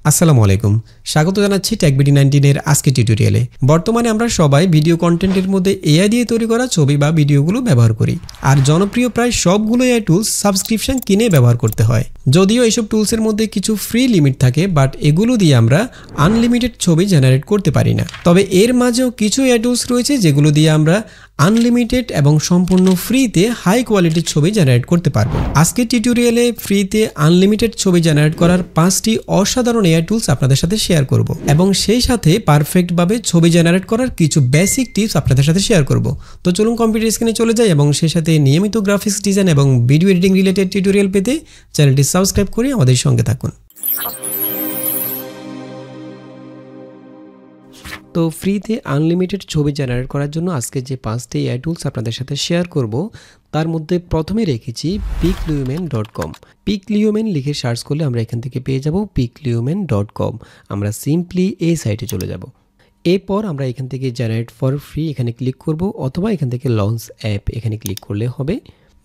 আসসালামু আলাইকুম, স্বাগত জানাচ্ছি টেকবিডি19 এর আজকের টিউটোরিয়ালে। বর্তমানে আমরা সবাই ভিডিও কন্টেন্টের মধ্যে এআই দিয়ে তৈরি করা ছবি বা ভিডিওগুলো ব্যবহার করি। আর জনপ্রিয় প্রায় সবগুলো এআই টুলস সাবস্ক্রিপশন কিনে ব্যবহার করতে হয়। যদিও এইসব টুলসের মধ্যে কিছু ফ্রি লিমিট থাকে, বাট এগুলো দিয়ে আমরা আনলিমিটেড ছবি জেনারেট করতে পারি না। তবে এর মাঝেও কিছু এআই টুলস রয়েছে যেগুলো দিয়ে আমরা আনলিমিটেড এবং সম্পূর্ণ ফ্রিতে হাই কোয়ালিটির ছবি জেনারেট করতে পারবো। আজকের টিউটোরিয়ালে ফ্রিতে আনলিমিটেড ছবি জেনারেট করার 5টি অসাধারণ এআই টুলস আপনাদের সাথে শেয়ার করব এবং সেই সাথে পারফেক্টভাবে ছবি জেনারেট করার কিছু বেসিক টিপস আপনাদের সাথে শেয়ার করব। তো চলুন কম্পিউটার স্ক্রিনে চলে যাই এবং সেই সাথে নিয়মিত গ্রাফিক্স ডিজাইন এবং ভিডিও এডিটিং রিলেটেড টিউটোরিয়াল পেতে চ্যানেলটি সাবস্ক্রাইব করে আমাদের সঙ্গে থাকুন। তো ফ্রিতে আনলিমিটেড ছবি জেনারেট করার জন্য আজকে যে 5টি এআই টুলস আপনাদের সাথে শেয়ার করব তার মধ্যে প্রথমে রেখেছি piclumen.com। piclumen লিখে সার্চ করলে আমরা এখান থেকে পেয়ে যাব piclumen.com। আমরা সিম্পলি এই সাইটে চলে যাব। এরপর আমরা এখান থেকে জেনারেট ফর ফ্রি এখানে ক্লিক করব, অথবা এখান থেকে লঞ্চ অ্যাপ এখানে ক্লিক করলে হবে।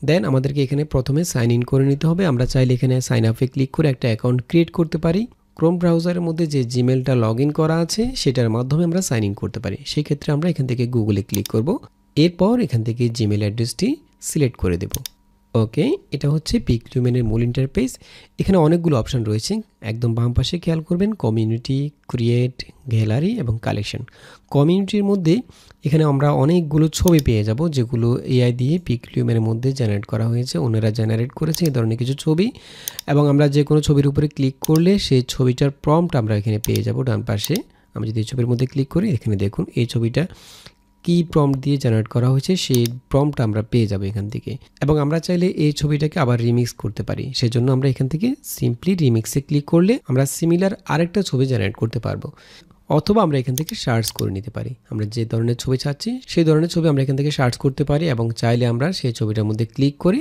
দেন আমাদেরকে এখানে প্রথমে সাইন ইন করে নিতে হবে। আমরা চাইলে এখানে সাইন আপে ক্লিক করে একটা অ্যাকাউন্ট ক্রিয়েট করতে পারি। ক্রোম ব্রাউজারের মধ্যে যে জিমেলটা লগ ইন করা আছে সেটার মাধ্যমে আমরা সাইন ইন করতে পারি। সেই ক্ষেত্রে আমরা এখান থেকে গুগলে ক্লিক করব। এরপর এখান থেকে জিমেল অ্যাড্রেসটি সিলেক্ট করে দেব। ওকে, এটা হচ্ছে পিকলুমেনের মূল ইন্টারফেস। এখানে অনেকগুলো অপশান রয়েছে। একদম বাম পাশে খেয়াল করবেন কমিউনিটি, ক্রিয়েট, গ্যালারি এবং কালেকশন। কমিউনিটির মধ্যে এখানে আমরা অনেকগুলো ছবি পেয়ে যাব যেগুলো এআই দিয়ে পিকলুমেনের মধ্যে জেনারেট করা হয়েছে। ওনারা জেনারেট করেছে এই ধরনের কিছু ছবি, এবং আমরা যে কোনো ছবির উপরে ক্লিক করলে সেই ছবিটার প্রম্পট আমরা এখানে পেয়ে যাব ডান পাশে। আমি যদি এই ছবির মধ্যে ক্লিক করি, এখানে দেখুন এই ছবিটা কি প্রম্পট দিয়ে জেনারেট করা হয়েছে সেই প্রম্পট আমরা পেয়ে যাব এখান থেকে। এবং আমরা চাইলে এই ছবিটাকে আবার রিমিক্স করতে পারি। সেজন্য আমরা এখান থেকে সিম্পলি রিমিক্সে ক্লিক করলে আমরা সিমিলার আরেকটা ছবি জেনারেট করতে পারবো। অথবা আমরা এখান থেকে সার্চ করে নিতে পারি। আমরা যে ধরনের ছবি চাচ্ছি সেই ধরনের ছবি আমরা এখান থেকে সার্চ করতে পারি, এবং চাইলে আমরা সেই ছবিটার মধ্যে ক্লিক করে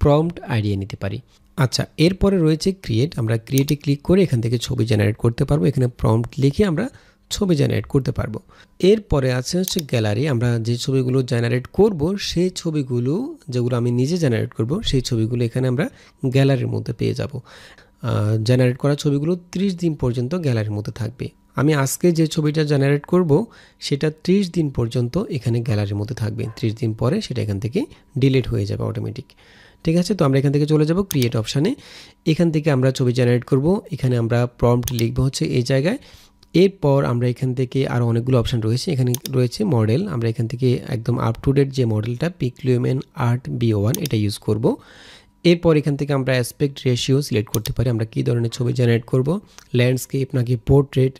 প্রম্পট আইডিয়া নিতে পারি। আচ্ছা, এরপরে রয়েছে ক্রিয়েট। আমরা ক্রিয়েটে ক্লিক করে এখান থেকে ছবি জেনারেট করতে পারবো। এখানে প্রম্পট লিখে আমরা ছবি জেনারেট করতে পারবো। এরপরে আছে হচ্ছে গ্যালারি। আমরা যে ছবিগুলো জেনারেট করব সেই ছবিগুলো, যেগুলো আমি নিজে জেনারেট করব, সেই ছবিগুলো এখানে আমরা গ্যালারির মধ্যে পেয়ে যাব। জেনারেট করা ছবিগুলো 30 দিন পর্যন্ত গ্যালারির মধ্যে থাকবে। আমি আজকে যে ছবিটা জেনারেট করব সেটা 30 দিন পর্যন্ত এখানে গ্যালারির মধ্যে থাকবে। 30 দিন পরে সেটা এখান থেকে ডিলিট হয়ে যাবে অটোমেটিক। ঠিক আছে, তো আমরা এখান থেকে চলে যাব ক্রিয়েট অপশানে। এখান থেকে আমরা ছবি জেনারেট করব। এখানে আমরা প্রম্পট লিখবো হচ্ছে এই জায়গায়। এরপর আমরা এখান থেকে আরও অনেকগুলো অপশান রয়েছে। এখানে রয়েছে মডেল। আমরা এখান থেকে একদম আপ টু ডেট যে মডেলটা পিকলুমেন আর্ট B01 এটা ইউজ করব। এরপর এখান থেকে আমরা অ্যাসপেক্ট রেশিও সিলেক্ট করতে পারি আমরা কী ধরনের ছবি জেনারেট করব, ল্যান্ডস্কেপ নাকি পোর্ট্রেট।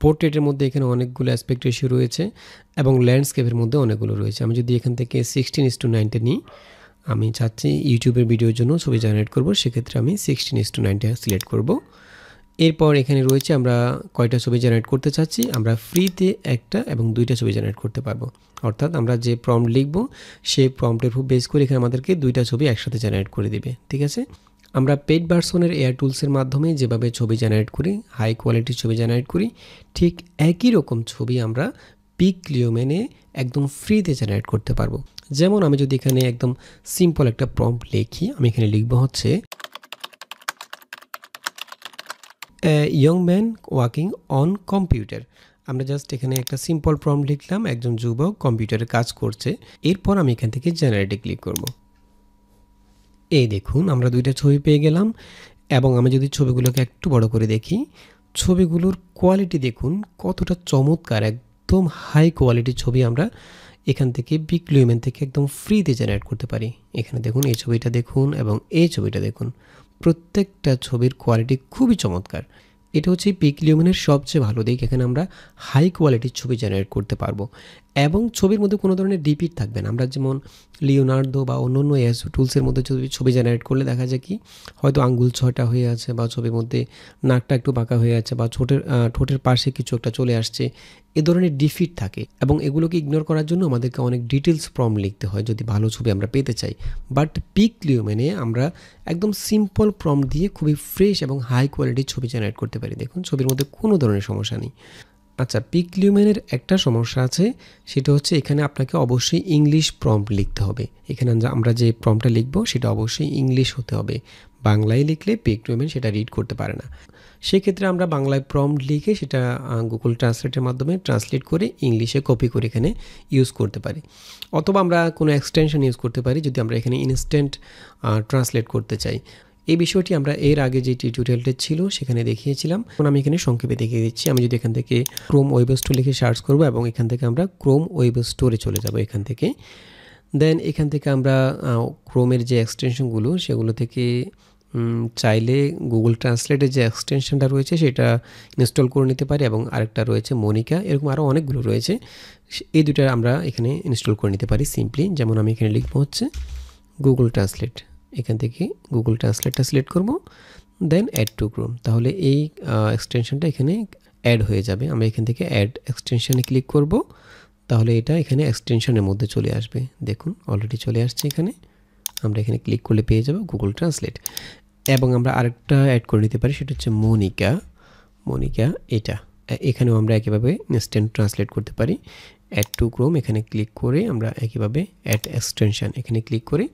পোর্ট্রেটের মধ্যে এখানে অনেকগুলো অ্যাসপেক্ট রেশিও রয়েছে, এবং ল্যান্ডস্কেপের মধ্যে অনেকগুলো রয়েছে। আমি যদি এখান থেকে 16:9 নিই, আমি চাচ্ছি ইউটিউবের ভিডিওর জন্য ছবি জেনারেট করব, সেক্ষেত্রে আমি 16:9 সিলেক্ট করব। এরপর এখানে রয়েছে আমরা কয়টা ছবি জেনারেট করতে চাচ্ছি। আমরা ফ্রিতে একটা এবং 2টা ছবি জেনারেট করতে পারবো। অর্থাৎ আমরা যে প্রম্পট লিখব সেই প্রম্পটের উপর বেস করে এখানে আমাদেরকে 2টা ছবি একসাথে জেনারেট করে দিবে। ঠিক আছে, আমরা পেইড ভার্সনের এআই টুলসের মাধ্যমে যেভাবে ছবি জেনারেট করি, হাই কোয়ালিটির ছবি জেনারেট করি, ঠিক একই রকম ছবি আমরা পিকলুমেনে একদম ফ্রিতে জেনারেট করতে পারবো। যেমন আমি যদি এখানে একদম সিম্পল একটা প্রম্পট লিখি, আমি এখানে লিখবো হচ্ছে young man working on computer. আমরা জাস্ট এখানে একটা সিম্পল প্রম্পট লিখলাম, একজন যুবক কম্পিউটারে কাজ করছে। এরপর আমি এখান থেকে জেনারেটে ক্লিক করব। এই দেখুন আমরা 2টা ছবি পেয়ে গেলাম। এবং আমি যদি ছবিগুলোকে একটু বড় করে দেখি, ছবিগুলোর কোয়ালিটি দেখুন কতটা চমৎকার। একদম হাই কোয়ালিটির ছবি আমরা এখান থেকে পিকলুমেন থেকে একদম ফ্রিতে জেনারেট করতে পারি। এখানে দেখুন এই ছবিটা দেখুন এবং এই ছবিটা দেখুন, প্রত্যেকটা ছবির কোয়ালিটি খুবই চমৎকার। এটা হচ্ছে পিকলুমেনের সবচেয়ে ভালো দিক। এখানে আমরা হাই কোয়ালিটির ছবি জেনারেট করতে পারবো, এবং ছবির মধ্যে কোনো ধরনের রিপিট থাকবে না। আমরা যেমন লিওনার্দো বা অন্য অন্য এআই টুলসের মধ্যে ছবি জেনারেট করলে দেখা যায় কি, হয়তো আঙ্গুল 6টা হয়ে আছে, বা ছবির মধ্যে নাকটা একটু বাঁকা হয়ে আছে, বা ঠোঁটের পাশে কিছু একটা চলে আসছে, এ ধরনের ডিফিট থাকে। এবং এগুলোকে ইগনোর করার জন্য আমাদেরকে অনেক ডিটেলস প্রম্পট লিখতে হয় যদি ভালো ছবি আমরা পেতে চাই। বাট পিকলুমেনে আমরা একদম সিম্পল প্রম্পট দিয়ে খুবই ফ্রেশ এবং হাই কোয়ালিটির ছবি জেনারেট করতে পারি। দেখুন ছবির মধ্যে কোনো ধরনের সমস্যা নেই। আচ্ছা, পিকলুমেনের একটা সমস্যা আছে, সেটা হচ্ছে এখানে আপনাকে অবশ্যই ইংলিশ প্রম্পট লিখতে হবে। এখানে আমরা যে প্রম্পটটা লিখব সেটা অবশ্যই ইংলিশ হতে হবে। বাংলায় লিখলে পিকলুমেন সেটা রিড করতে পারে না। সেক্ষেত্রে আমরা বাংলায় প্রম্পট লিখে সেটা গুগল ট্রান্সলেটের মাধ্যমে ট্রান্সলেট করে ইংলিশে কপি করে এখানে ইউজ করতে পারি, অথবা আমরা কোনো এক্সটেনশন ইউজ করতে পারি যদি আমরা এখানে ইনস্ট্যান্ট ট্রান্সলেট করতে চাই। এই বিষয়টি আমরা এর আগে যে টিউটোরিয়ালটি ছিল সেখানে দেখিয়েছিলাম। এখন আমি এখানে সংক্ষেপে দেখিয়ে দিচ্ছি। আমি যদি এখান থেকে ক্রোম ওয়েব স্টোর লিখে সার্চ করব এবং এখান থেকে আমরা ক্রোম ওয়েব স্টোরে চলে যাব এখান থেকে। দেন এখান থেকে আমরা ক্রোমের যে এক্সটেনশনগুলো সেগুলো থেকে চাইলে গুগল ট্রান্সলেটের যে এক্সটেনশনটা রয়েছে সেটা ইনস্টল করে নিতে পারি, এবং আরেকটা রয়েছে মনিকা, এরকম আরও অনেকগুলো রয়েছে। এই দুটো আমরা এখানে ইনস্টল করে নিতে পারি সিম্পলি। যেমন আমি এখানে লিখবো হচ্ছে গুগল ট্রান্সলেট, এখান থেকে গুগল ট্রান্সলেটটা সিলেক্ট করব, দেন অ্যাড টু ক্রোম, তাহলে এই এক্সটেনশনটা এখানে অ্যাড হয়ে যাবে। আমরা এখান থেকে অ্যাড এক্সটেনশনে ক্লিক করব, তাহলে এটা এখানে এক্সটেনশনের মধ্যে চলে আসবে। দেখুন অলরেডি চলে আসছে এখানে। আমরা এখানে ক্লিক করলে পেয়ে যাব গুগল ট্রান্সলেট। এবং আমরা আরেকটা অ্যাড করে নিতে পারি, সেটা হচ্ছে মনিকা এটা। এখানেও আমরা একইভাবে ইনস্ট্যান্ট ট্রান্সলেট করতে পারি। অ্যাড টু ক্রোম এখানে ক্লিক করে আমরা একইভাবে অ্যাড এক্সটেনশন এখানে ক্লিক করে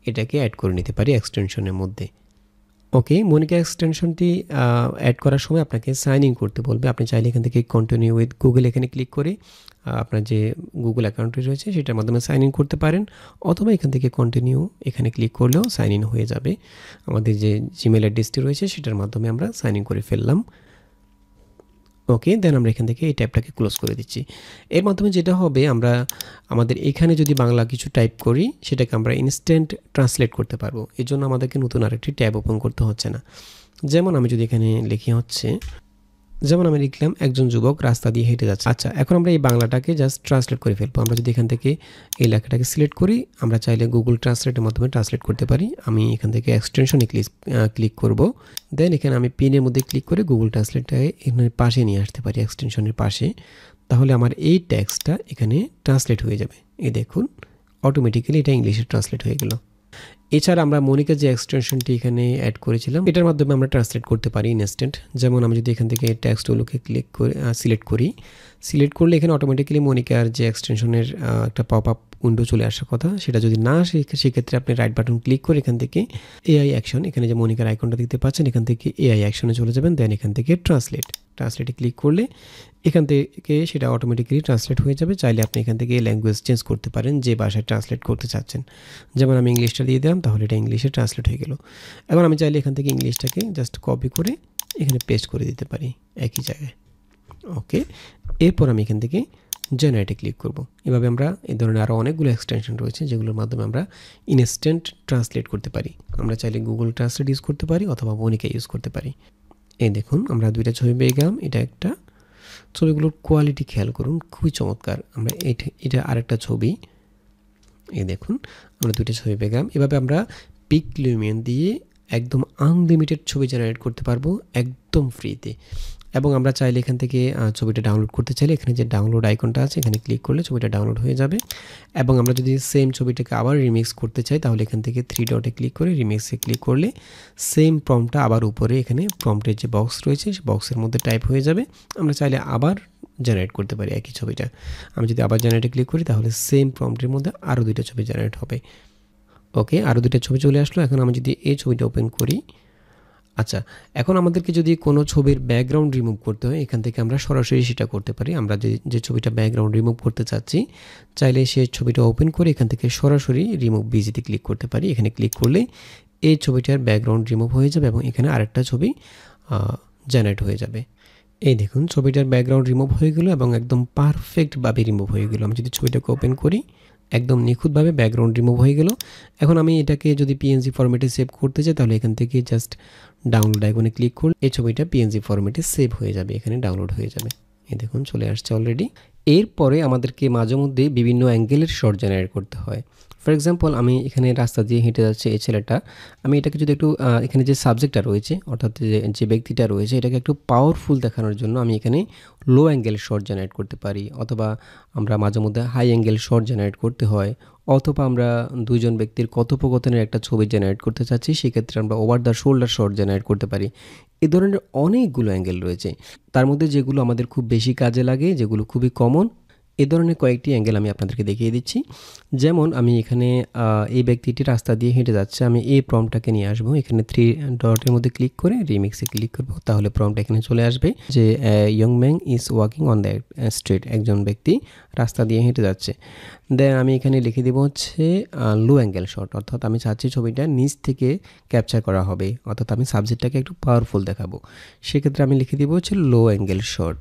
এটাকে অ্যাড করে নিতে পারি এক্সটেনশনের মধ্যে। ওকে, মনিকা এক্সটেনশনটি অ্যাড করার সময় আপনাকে সাইন ইন করতে বলবে। আপনি চাইলে এখান থেকে কন্টিনিউ উইথ গুগল এখানে ক্লিক করে আপনার যে গুগল অ্যাকাউন্টটি রয়েছে সেটার মাধ্যমে সাইন ইন করতে পারেন, অথবা এখান থেকে কন্টিনিউ এখানে ক্লিক করলেও সাইন ইন হয়ে যাবে। আমাদের যে জিমেল অ্যাড্রেসটি রয়েছে সেটার মাধ্যমে আমরা সাইন ইন করে ফেললাম। ওকে, দেন আমরা এখান থেকে এই ট্যাবটাকে ক্লোজ করে দিচ্ছি। এর মাধ্যমে যেটা হবে, আমরা আমাদের এখানে যদি বাংলা কিছু টাইপ করি সেটাকে আমরা ইনস্ট্যান্ট ট্রান্সলেট করতে পারবো। এই জন্য আমাদেরকে নতুন আরেকটি ট্যাব ওপেন করতে হচ্ছে না। যেমন আমি যদি এখানে লিখি হচ্ছে, যেমন আমি লিখলাম একজন যুবক রাস্তা দিয়ে হেঁটে যাচ্ছে। আচ্ছা, এখন আমরা এই বাংলাটাকে জাস্ট ট্রান্সলেট করে ফেলবো। আমরা যদি এখান থেকে এই লেখাটাকে সিলেক্ট করি, আমরা চাইলে গুগল ট্রান্সলেটের মাধ্যমে ট্রান্সলেট করতে পারি। আমি এখান থেকে এক্সটেনশনে ক্লিক করব, দেন এখানে আমি পিনের মধ্যে ক্লিক করে গুগল ট্রান্সলেটটাকে এখানে পাশে নিয়ে আসতে পারি, এক্সটেনশনের পাশে। তাহলে আমার এই টেক্সটটা এখানে ট্রান্সলেট হয়ে যাবে। এই দেখুন অটোমেটিক্যালি এটা ইংলিশে ট্রান্সলেট হয়ে গেল। এছাড়া আমরা মনিকা যে এক্সটেনশনটি এখানে অ্যাড করেছিলাম এটার মাধ্যমে আমরা ট্রান্সলেট করতে পারি ইনস্ট্যান্ট। যেমন আমি যদি এখান থেকে টেক্সটগুলোকে সিলেক্ট করলে এখানে অটোমেটিক্যালি মনিকার যে এক্সটেনশনের একটা পপ আপ উইন্ডো চলে আসার কথা, সেটা যদি না আসে সেক্ষেত্রে আপনি রাইট বাটন ক্লিক করে এখান থেকে এআই অ্যাকশন, এখানে যে মনিকার আইকনটা দেখতে পাচ্ছেন এখান থেকে এআই অ্যাকশনে চলে যাবেন। দেন এখান থেকে ট্রান্সলেটে ক্লিক করলে এখান থেকে সেটা অটোমেটিক্যালি ট্রান্সলেট হয়ে যাবে। চাইলে আপনি এখান থেকে ল্যাঙ্গুয়েজ চেঞ্জ করতে পারেন যে ভাষায় ট্রান্সলেট করতে চাচ্ছেন। যেমন আমি ইংলিশটা দিয়ে দিলাম, তাহলে এটা ইংলিশে ট্রান্সলেট হয়ে গেল। এখন আমি চাইলে এখান থেকে ইংলিশটাকে জাস্ট কপি করে এখানে পেস্ট করে দিতে পারি একই জায়গায়। ওকে, এরপর আমি এখান থেকে জেনারেটে ক্লিক করব। এভাবে আমরা এই ধরনের আরও অনেকগুলো এক্সটেনশন রয়েছে যেগুলোর মাধ্যমে আমরা ইনস্ট্যান্ট ট্রান্সলেট করতে পারি। আমরা চাইলে গুগল ট্রান্সলেট ইউজ করতে পারি অথবা মনিকা ইউজ করতে পারি। এই দেখুন আমরা দুইটা ছবি পেয়ে গেলাম। এটা একটা, ছবিগুলোর কোয়ালিটি খেয়াল করুন, খুবই চমৎকার। আমরা এটা আরেকটা ছবি, এই দেখুন আমরা দুইটা ছবি পেয়ে গেলাম। এভাবে আমরা পিকলুমিয়ন দিয়ে একদম আনলিমিটেড ছবি জেনারেট করতে পারবো একদম ফ্রিতে। এবং আমরা চাইলে এখান থেকে ছবিটা ডাউনলোড করতে চাইলে এখানে যে ডাউনলোড আইকনটা আছে এখানে ক্লিক করলে ছবিটা ডাউনলোড হয়ে যাবে। এবং আমরা যদি সেম ছবিটাকে আবার রিমিক্স করতে চাই তাহলে এখান থেকে 3 ডটে ক্লিক করে রিমিক্সে ক্লিক করলে সেম প্রম্পটটা আবার উপরে এখানে প্রম্পটের যে বক্স রয়েছে সেই বক্সের মধ্যে টাইপ হয়ে যাবে। আমরা চাইলে আবার জেনারেট করতে পারি একই ছবিটা। আমি যদি আবার জেনারেটে ক্লিক করি তাহলে সেম প্রম্পটের মধ্যে আরও দুইটা ছবি জেনারেট হবে। ওকে, আরও দুইটা ছবি চলে আসলো। এখন আমি যদি এই ছবিটা ওপেন করি, আচ্ছা এখন আমাদেরকে যদি কোনো ছবির ব্যাকগ্রাউন্ড রিমুভ করতে হয় এখান থেকে আমরা সরাসরি সেটা করতে পারি। আমরা যে ছবিটা ব্যাকগ্রাউন্ড রিমুভ করতে চাচ্ছি চাইলে সেই ছবিটা ওপেন করে এখান থেকে সরাসরি রিমুভ বিজিতে ক্লিক করতে পারি। এখানে ক্লিক করলে এই ছবিটার ব্যাকগ্রাউন্ড রিমুভ হয়ে যাবে এবং এখানে আরেকটা ছবি জেনারেট হয়ে যাবে। এই দেখুন ছবিটার ব্যাকগ্রাউন্ড রিমুভ হয়ে গেল এবং একদম পারফেক্টভাবে রিমুভ হয়ে গেল। আমি যদি ছবিটাকে ওপেন করি একদম নিখুঁতভাবে ব্যাকগ্রাউন্ড রিমুভ হয়ে গেল। এখন আমি এটাকে যদি পিএনজি ফরম্যাটে সেভ করতে চাই তাহলে এখান থেকে জাস্ট ডাউনলোড আইকনে ক্লিক করলে এই ছবিটা পিএনজি ফরম্যাটে সেভ হয়ে যাবে, এখানে ডাউনলোড হয়ে যাবে। এই দেখুন চলে আসছে অলরেডি। এরপরে আমাদেরকে মাঝে মধ্যে বিভিন্ন অ্যাঙ্গেলের শট জেনারেট করতে হয়। ফর এক্সাম্পল আমি এখানে রাস্তা দিয়ে হেঁটে যাচ্ছে এই ছেলেটা, আমি এটাকে যদি একটু এখানে যে সাবজেক্টটা রয়েছে অর্থাৎ যে ব্যক্তিটা রয়েছে এটাকে একটু পাওয়ারফুল দেখানোর জন্য আমি এখানে লো অ্যাঙ্গেল শট জেনারেট করতে পারি, অথবা আমরা মাঝে মধ্যে হাই অ্যাঙ্গেল শট জেনারেট করতে হয়, অথবা আমরা দুইজন ব্যক্তির কথোপকথনের একটা ছবি জেনারেট করতে চাচ্ছি সেক্ষেত্রে আমরা over the shoulder shot generate করতে পারি। এই ধরনের অনেকগুলো অ্যাঙ্গেল রয়েছে, তার মধ্যে যেগুলো আমাদের খুব বেশি কাজে লাগে, যেগুলো খুবই কমন, এই ধরনের কয়েকটি অ্যাঙ্গেল আমি আপনাদেরকে দেখিয়ে দিচ্ছি। যেমন আমি এখানে এই ব্যক্তিটি রাস্তা দিয়ে হেঁটে যাচ্ছে, আমি এই প্রম্পটটাকে নিয়ে আসবো। এখানে 3 ডটের মধ্যে ক্লিক করে রিমিক্সে ক্লিক করব, তাহলে প্রম্পট এখানে চলে আসবে যে young man is walking on the street, একজন ব্যক্তি রাস্তা দিয়ে হেঁটে যাচ্ছে। দেন আমি এখানে লিখে দেবো হচ্ছে লো অ্যাঙ্গেল শট, অর্থাৎ আমি চাচ্ছি ছবিটা নিচ থেকে ক্যাপচার করা হবে, অর্থাৎ আমি সাবজেক্টটাকে একটু পাওয়ারফুল দেখাবো। সেক্ষেত্রে আমি লিখে দেবো হচ্ছে লো অ্যাঙ্গেল শট,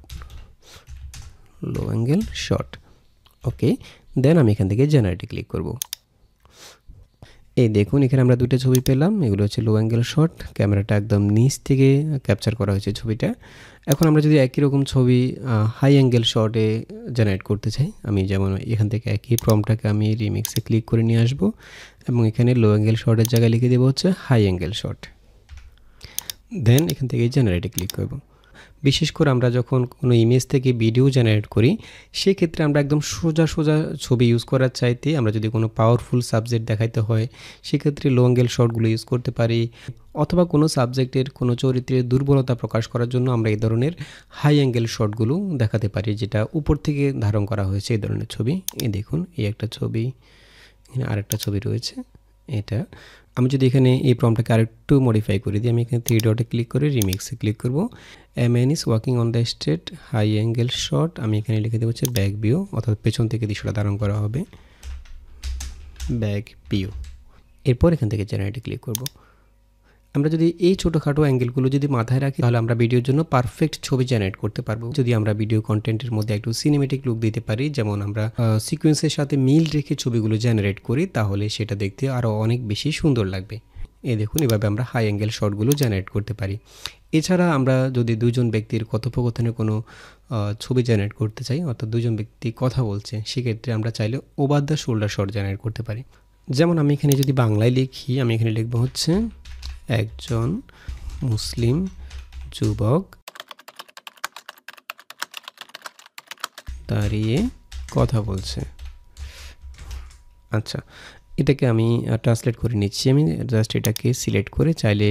লো অ্যাঙ্গেল শট। ওকে, দেন আমি এখান থেকে জেনারেটে ক্লিক করব। এই দেখুন এখানে আমরা দুটো ছবি পেলাম, এগুলো হচ্ছে লো অ্যাঙ্গেল শট, ক্যামেরাটা একদম নিচ থেকে ক্যাপচার করা হয়েছে ছবিটা। এখন আমরা যদি একই রকম ছবি হাই অ্যাঙ্গেল শটে জেনারেট করতে চাই, আমি যেমন এখান থেকে একই প্রম্পটটাকে আমি রিমিক্সে ক্লিক করে নিয়ে আসবো এবং এখানে লো অ্যাঙ্গেল শটের জায়গায় লিখে দেবো হচ্ছে হাই অ্যাঙ্গেল শট। দেন এখান থেকে জেনারেটে ক্লিক করব। বিশেষ করে আমরা যখন কোনো ইমেজ থেকে ভিডিও জেনারেট করি, সেক্ষেত্রে আমরা একদম সোজা সোজা ছবি ইউজ করার চাইতে আমরা যদি কোনো পাওয়ারফুল সাবজেক্ট দেখাইতে হয়, সেক্ষেত্রে লো অ্যাঙ্গেল শটগুলো ইউজ করতে পারি। অথবা কোনো সাবজেক্টের কোনো চরিত্রের দুর্বলতা প্রকাশ করার জন্য আমরা এই ধরনের হাই অ্যাঙ্গেল শটগুলো দেখাতে পারি, যেটা উপর থেকে ধারণ করা হয়েছে এই ধরনের ছবি। এই দেখুন এই একটা ছবি, এখানে আরেকটা ছবি রয়েছে। এটা আমি যদি এখানে এই প্রম্পটটাকে আরেকটু মডিফাই করে দিই, আমি এখানে 3 ডটে ক্লিক করে রিমিক্সে ক্লিক করব। A man is walking on the street, high angle shot, আমি এখানে লিখে দেবো হচ্ছে ব্যাক ভিউ, অর্থাৎ পেছন থেকে দৃশ্যটা ধারণ করা হবে, ব্যাক ভিউ। এরপর এখান থেকে জেনারেটে ক্লিক করব। আমরা যদি এই ছোটোখাটো অ্যাঙ্গেলগুলো যদি মাথায় রাখি, তাহলে আমরা ভিডিওর জন্য পারফেক্ট ছবি জেনারেট করতে পারবো। যদি আমরা ভিডিও কন্টেন্টের মধ্যে একটু সিনেমেটিক লুক দিতে পারি, যেমন আমরা সিকোয়েন্সের সাথে মিল রেখে ছবিগুলো জেনারেট করি, তাহলে সেটা দেখতে আরও অনেক বেশি সুন্দর লাগবে। এই দেখুন এভাবে আমরা হাই অ্যাঙ্গেল শটগুলো জেনারেট করতে পারি। এছাড়া আমরা যদি দুজন ব্যক্তির কথোপকথনে কোনো ছবি জেনারেট করতে চাই, অর্থাৎ দুজন ব্যক্তি কথা বলছে, সেক্ষেত্রে আমরা চাইলে over the shoulder shot generate করতে পারি। যেমন আমি এখানে যদি বাংলায় লিখি, আমি এখানে লিখবো হচ্ছে একজন মুসলিম যুবক দাঁড়িয়ে কথা বলছে। আচ্ছা, এটাকে আমি ট্রান্সলেট করে নিচ্ছি। আমি জাস্ট এটাকে সিলেক্ট করে চাইলে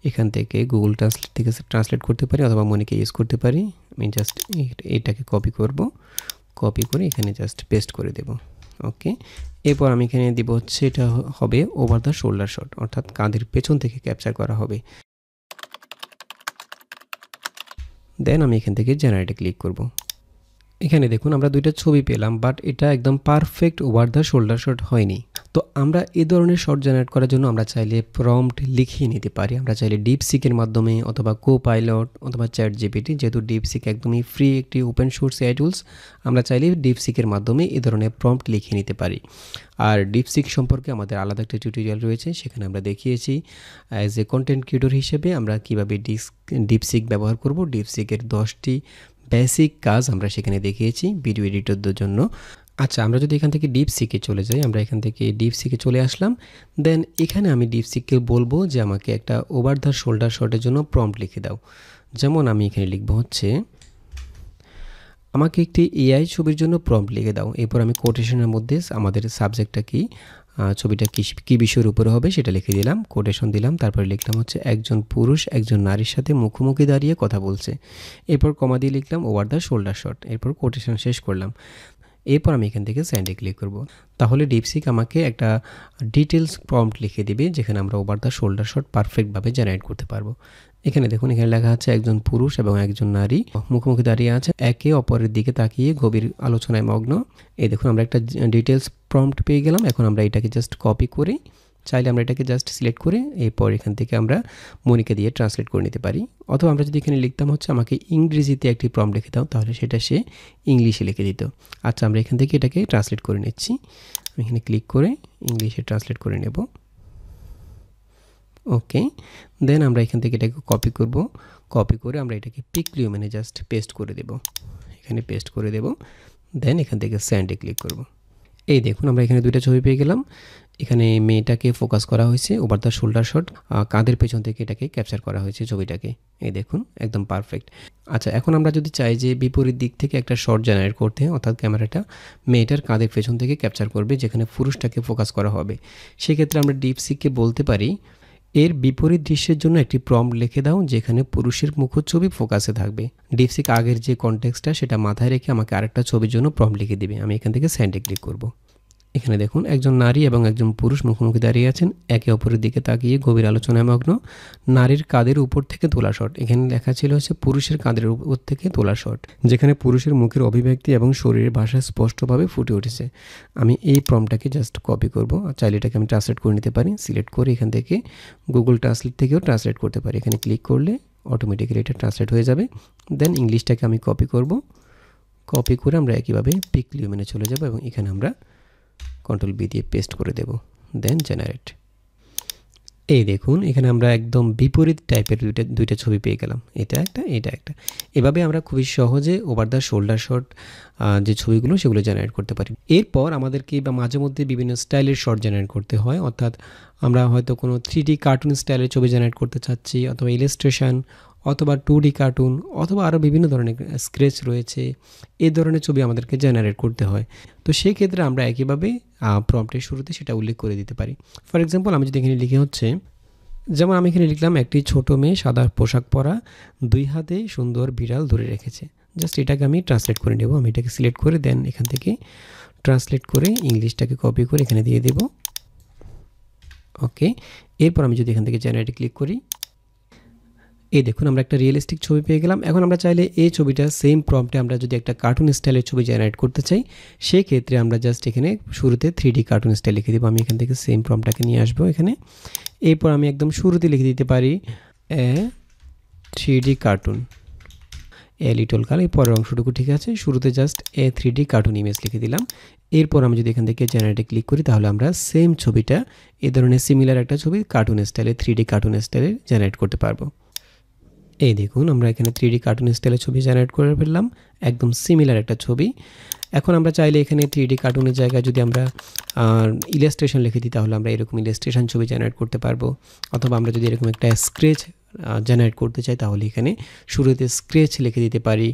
এখান থেকে গুগল ট্রান্সলেট থেকে ট্রান্সলেট করতে পারি, অথবা মনিকে ইউজ করতে পারি। আমি জাস্ট এটাকে কপি করব, কপি করে এখানে জাস্ট পেস্ট করে দেব। ওকে, এরপর আমি এখানে দিব হচ্ছে এটা হবে ওভার দ্য শোল্ডার শট, অর্থাৎ কাঁধের পেছন থেকে ক্যাপচার করা হবে। দেন আমি এখান থেকে জেনারেটে ক্লিক করব। এখানে দেখুন আমরা দুইটা ছবি পেলাম, বাট এটা একদম perfect over the shoulder shot হয়নি। তো আমরা এই ধরনের শট জেনারেট করার জন্য আমরা চাইলে প্রম্পট লিখিয়ে নিতে পারি। আমরা চাইলে ডিপসিকের মাধ্যমে অথবা কোপাইলট অথবা চ্যাট জিপিটি, যেহেতু ডিপসিক একদমই ফ্রি একটি ওপেন সোর্স এআই টুলস, আমরা চাইলে ডিপসিকের মাধ্যমে এই ধরনের প্রম্পট লিখিয়ে নিতে পারি। আর ডিপসিক সম্পর্কে আমাদের আলাদা একটা টিউটোরিয়াল রয়েছে, সেখানে আমরা দেখিয়েছি অ্যাজ এ কন্টেন্ট ক্রিয়েটর হিসেবে আমরা কীভাবে ডিপসিক ব্যবহার করব। ডিপসিকের 10টি বেসিক কাজ আমরা সেখানে দেখিয়েছি ভিডিও এডিটরদের জন্য। আচ্ছা, আমরা যদি এখান থেকে ডিপসিকে চলে যাই, আমরা এখান থেকে ডিপসিকে চলে আসলাম। দেন এখানে আমি ডিপসিককে বলবো যে আমাকে একটা ওভার দ্য শোল্ডার শটের জন্য প্রম্পট লিখে দাও। যেমন আমি এখানে লিখবো হচ্ছে আমাকে একটি এআই ছবির জন্য প্রম্পট লিখে দাও। এরপর আমি কোটেশনের মধ্যে আমাদের সাবজেক্টটা কি, ছবিটা কী বিষয়ের উপরে হবে সেটা লিখে দিলাম, কোটেশন দিলাম, তারপরে লিখলাম হচ্ছে একজন পুরুষ একজন নারীর সাথে মুখোমুখি দাঁড়িয়ে কথা বলছে। এরপর কমা দিয়ে লিখলাম ওভার দ্য শোল্ডার শট, এরপর কোটেশন শেষ করলাম। এরপর আমি এখান থেকে সেন্ডে ক্লিক করব। তাহলে ডিপসিক আমাকে একটা ডিটেলস প্রম্পট লিখে দিবে, যেখানে আমরা ওভার দ্য শোল্ডার শট পারফেক্টভাবে জেনারেট করতে পারবো। এখানে দেখুন এখানে লেখা আছে একজন পুরুষ এবং একজন নারী মুখোমুখি দাঁড়িয়ে আছে, একে অপরের দিকে তাকিয়ে গভীর আলোচনায় মগ্ন। এই দেখুন আমরা একটা ডিটেলস প্রম্পট পেয়ে গেলাম। এখন আমরা এটাকে জাস্ট কপি করে চাইলে আমরা এটাকে জাস্ট সিলেক্ট করে এরপর এখান থেকে আমরা মনিকা দিয়ে ট্রান্সলেট করে নিতে পারি। অথবা আমরা যদি এখানে লিখতাম হচ্ছে আমাকে ইংরেজিতে একটি প্রম্পট লিখে দাও, তাহলে সেটা সে ইংলিশে লিখে দিত। আচ্ছা, আমরা এখান থেকে এটাকে ট্রান্সলেট করে নিচ্ছি। আমি এখানে ক্লিক করে ইংলিশে ট্রান্সলেট করে নেব। ওকে, দেন আমরা এখান থেকে এটাকে কপি করব, কপি করে আমরা এটাকে পিকলিউমেনে জাস্ট পেস্ট করে দেব, এখানে পেস্ট করে দেব। দেন এখান থেকে সেন্ডে ক্লিক করব। এই দেখুন আমরা এখানে দুইটা ছবি পেয়ে গেলাম। এখানে মেয়েটাকে ফোকাস করা হয়েছে, ওভার দ্য শোল্ডার শট, কাঁধের পেছন থেকে এটাকে ক্যাপচার করা হয়েছে ছবিটাকে। এই দেখুন একদম পারফেক্ট। আচ্ছা, এখন আমরা যদি চাই যে বিপরীত দিক থেকে একটা শট জেনারেট করতে, অর্থাৎ ক্যামেরাটা মেয়েটার কাঁধের পেছন থেকে ক্যাপচার করবে, যেখানে পুরুষটাকে ফোকাস করা হবে, সেক্ষেত্রে আমরা ডিপসিককে বলতে পারি এর বিপরীত দৃশ্যের জন্য একটি প্রম্পট লিখে দাও যেখানে পুরুষের মুখচ্ছবি ফোকাসে থাকবে। ডিপসিক আগের যে কনটেক্সটটা সেটা মাথায় রেখে আমাকে আরেকটা ছবির জন্য প্রম্পট লিখে দিবে। আমি এখান থেকে সেন্ডে ক্লিক করব। এখানে দেখুন একজন নারী এবং একজন পুরুষ মুখোমুখি দাঁড়িয়ে আছেন, একে অপরের দিকে তাকিয়ে গভীর আলোচনায় মগ্ন। নারীর কাঁধের উপর থেকে তোলা শট। এখানে লেখা ছিল হচ্ছে পুরুষের কাঁধের উপর থেকে তোলা শট, যেখানে পুরুষের মুখের অভিব্যক্তি এবং শরীরের ভাষা স্পষ্টভাবে ফুটে উঠেছে। আমি এই প্রম্পটটাকে জাস্ট কপি করব, চাইলে এটাকে আমি ট্রান্সলেট করে নিতে পারি। সিলেক্ট করে এখান থেকে গুগল ট্রান্সলেট থেকেও ট্রান্সলেট করতে পারি। এখানে ক্লিক করলে অটোমেটিক্যালি এটা ট্রান্সলেট হয়ে যাবে। দেন ইংলিশটাকে আমি কপি করব, কপি করে আমরা একইভাবে পিক লিউমেনে চলে যাব এবং এখানে আমরা কন্ট্রোল বি দিয়ে পেস্ট করে দেব। দেন জেনারেট। এই দেখুন এখানে আমরা একদম বিপরীত টাইপের দুইটা ছবি পেয়ে গেলাম, এটা একটা। এভাবে আমরা খুবই সহজে ওভার দ্য শোল্ডার শট যে ছবিগুলো সেগুলো জেনারেট করতে পারি। এরপর আমাদেরকে বা মাঝে মধ্যে বিভিন্ন স্টাইলের শট জেনারেট করতে হয়, অর্থাৎ আমরা হয়তো কোনো 3D কার্টুন স্টাইলের ছবি জেনারেট করতে চাচ্ছি, অথবা ইলাস্ট্রেশন, অথবা 2D কার্টুন, অথবা আরও বিভিন্ন ধরনের স্কেচ রয়েছে, এই ধরনের ছবি আমাদেরকে জেনারেট করতে হয়। তো সেই ক্ষেত্রে আমরা একইভাবে প্রম্পটের শুরুতে সেটা উল্লেখ করে দিতে পারি। ফর এক্সাম্পল আমি যদি এখানে লিখে হচ্ছে, যেমন আমি এখানে লিখলাম একটি ছোট মেয়ে সাদা পোশাক পরা, 2 হাতে সুন্দর বিড়াল ধরে রেখেছে। জাস্ট এটাকে আমি ট্রান্সলেট করে নেব। আমি এটাকে সিলেক্ট করে দেন এখান থেকে ট্রান্সলেট করে ইংলিশটাকে কপি করে এখানে দিয়ে দেব। ওকে, এরপর আমি যদি এখান থেকে জেনারেটে ক্লিক করি, এই দেখুন আমরা একটা রিয়েলিস্টিক ছবি পেয়ে গেলাম। এখন আমরা চাইলে এই ছবিটা সেম প্রম্পটে আমরা যদি একটা কার্টুন স্টাইলের ছবি জেনারেট করতে চাই, সেই ক্ষেত্রে আমরা জাস্ট এখানে শুরুতে 3D কার্টুন স্টাইল লিখে দেবো। আমি এখান থেকে সেম প্রম্পটটাকে নিয়ে আসবো এখানে। এরপর আমি একদম শুরুতে লিখে দিতে পারি 3D কার্টুন, লিটল কার, এই পরের অংশটুকু ঠিক আছে। শুরুতে জাস্ট 3D কার্টুন ইমেজ লিখে দিলাম। এরপর আমি যদি এখান থেকে জেনারেটে ক্লিক করি, তাহলে আমরা সেম ছবিটা এই ধরনের সিমিলার একটা ছবি কার্টুন স্টাইলে 3D কার্টুন স্টাইলে জেনারেট করতে পারবো। এই দেখুন আমরা এখানে 3D কার্টুন স্টাইলের ছবি জেনারেট করে ফেললাম, একদম সিমিলার একটা ছবি। এখন আমরা চাইলে এখানে 3D কার্টুনের জায়গায় যদি আমরা ইলাস্ট্রেশন লিখে দিই, তাহলে আমরা এরকম ইলাস্ট্রেশন ছবি জেনারেট করতে পারবো। অথবা আমরা যদি এরকম একটা স্কেচ জেনারেট করতে চাই, তাহলে এখানে শুরুতে স্কেচ লিখে দিতে পারি।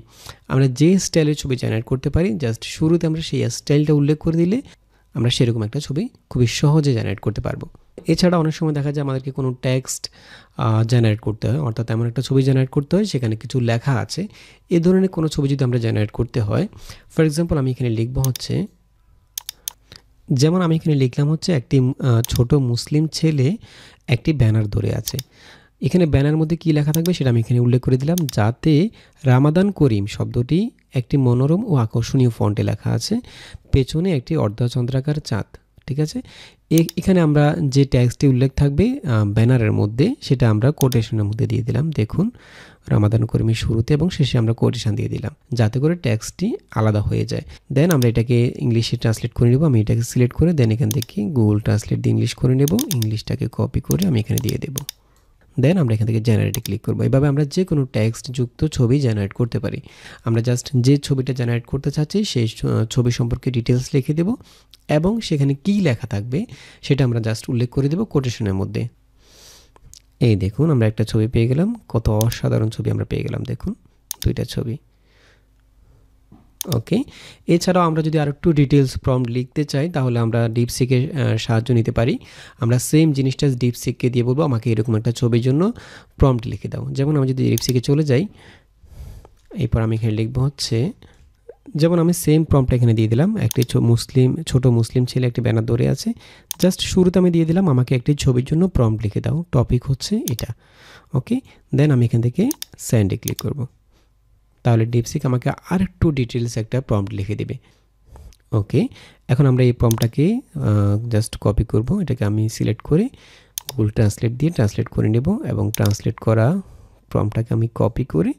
আমরা যে স্টাইলের ছবি জেনারেট করতে পারি, জাস্ট শুরুতে আমরা সেই স্টাইলটা উল্লেখ করে দিলে আমরা সেরকম একটা ছবি খুবই সহজে জেনারেট করতে পারবো। এছাড়া অনেক সময় দেখা যায় আমাদেরকে কোনো টেক্সট জেনারেট করতে হয়, অর্থাৎ এমন একটা ছবি জেনারেট করতে হয় সেখানে কিছু লেখা আছে, এ ধরনের কোনো ছবি যদি আমরা জেনারেট করতে হয়, ফর এক্সাম্পল আমি এখানে লিখব হচ্ছে, যেমন আমি এখানে লিখলাম হচ্ছে একটি ছোট মুসলিম ছেলে একটি ব্যানার ধরে আছে। এখানে ব্যানার মধ্যে কী লেখা থাকবে সেটা আমি এখানে উল্লেখ করে দিলাম, যাতে রামাদান করিম শব্দটি একটি মনোরম ও আকর্ষণীয় ফন্টে লেখা আছে, পেছনে একটি অর্ধচন্দ্রাকার চাঁদ। ঠিক আছে, এখানে আমরা যে টেক্সটটি উল্লেখ থাকবে ব্যানারের মধ্যে সেটা আমরা কোটেশনের মধ্যে দিয়ে দিলাম। দেখুন রামাদান করিমের শুরুতে এবং শেষে আমরা কোটেশন দিয়ে দিলাম, যাতে করে টেক্সটটি আলাদা হয়ে যায়। দেন আমরা এটাকে ইংলিশে ট্রান্সলেট করে নেব। আমি এটাকে সিলেক্ট করে দেন এখান থেকে গুগল ট্রান্সলেট দিয়ে ইংলিশ করে নেব। ইংলিশটাকে কপি করে আমি এখানে দিয়ে দেবো। দেন আমরা এখান থেকে জেনারেটে ক্লিক করবো। এভাবে আমরা যে কোনো টেক্সট যুক্ত ছবি জেনারেট করতে পারি। আমরা জাস্ট যে ছবিটা জেনারেট করতে চাচ্ছি সেই ছবি সম্পর্কে ডিটেলস লিখে দেব এবং সেখানে কী লেখা থাকবে সেটা আমরা জাস্ট উল্লেখ করে দেব কোটেশনের মধ্যে। এই দেখুন আমরা একটা ছবি পেয়ে গেলাম, কত অসাধারণ ছবি আমরা পেয়ে গেলাম, দেখুন 2টা ছবি। ওকে, এছাড়াও আমরা যদি আর একটু ডিটেলস প্রম্পট লিখতে চাই, তাহলে আমরা ডিপসিকের সাহায্য নিতে পারি। আমরা সেম জিনিসটা ডিপসিককে দিয়ে বলবো আমাকে এরকম একটা ছবির জন্য প্রম্পট লিখে দাও। যেমন আমি যদি ডিপসিকে চলে যাই, এরপর আমি এখানে লিখবো হচ্ছে, যেমন আমি সেম প্রম্পট এখানে দিয়ে দিলাম, একটি ছোট মুসলিম ছেলে একটি ব্যানার ধরে আছে। জাস্ট শুরুতে আমি দিয়ে দিলাম আমাকে একটি ছবির জন্য প্রম্পট লিখে দাও, টপিক হচ্ছে এটা। ওকে, দেন আমি এখান থেকে সেন্ডে ক্লিক করব। তাহলে ডিপসিক আমাকে আর একটু ডিটেলস একটা প্রম্পট লিখে দেবে। ওকে, এখন আমরা এই প্রম্পটটাকে জাস্ট কপি করব। এটাকে আমি সিলেক্ট করে গুগল ট্রান্সলেট দিয়ে ট্রান্সলেট করে নেব এবং ট্রান্সলেট করা প্রম্পটটাকে আমি কপি করে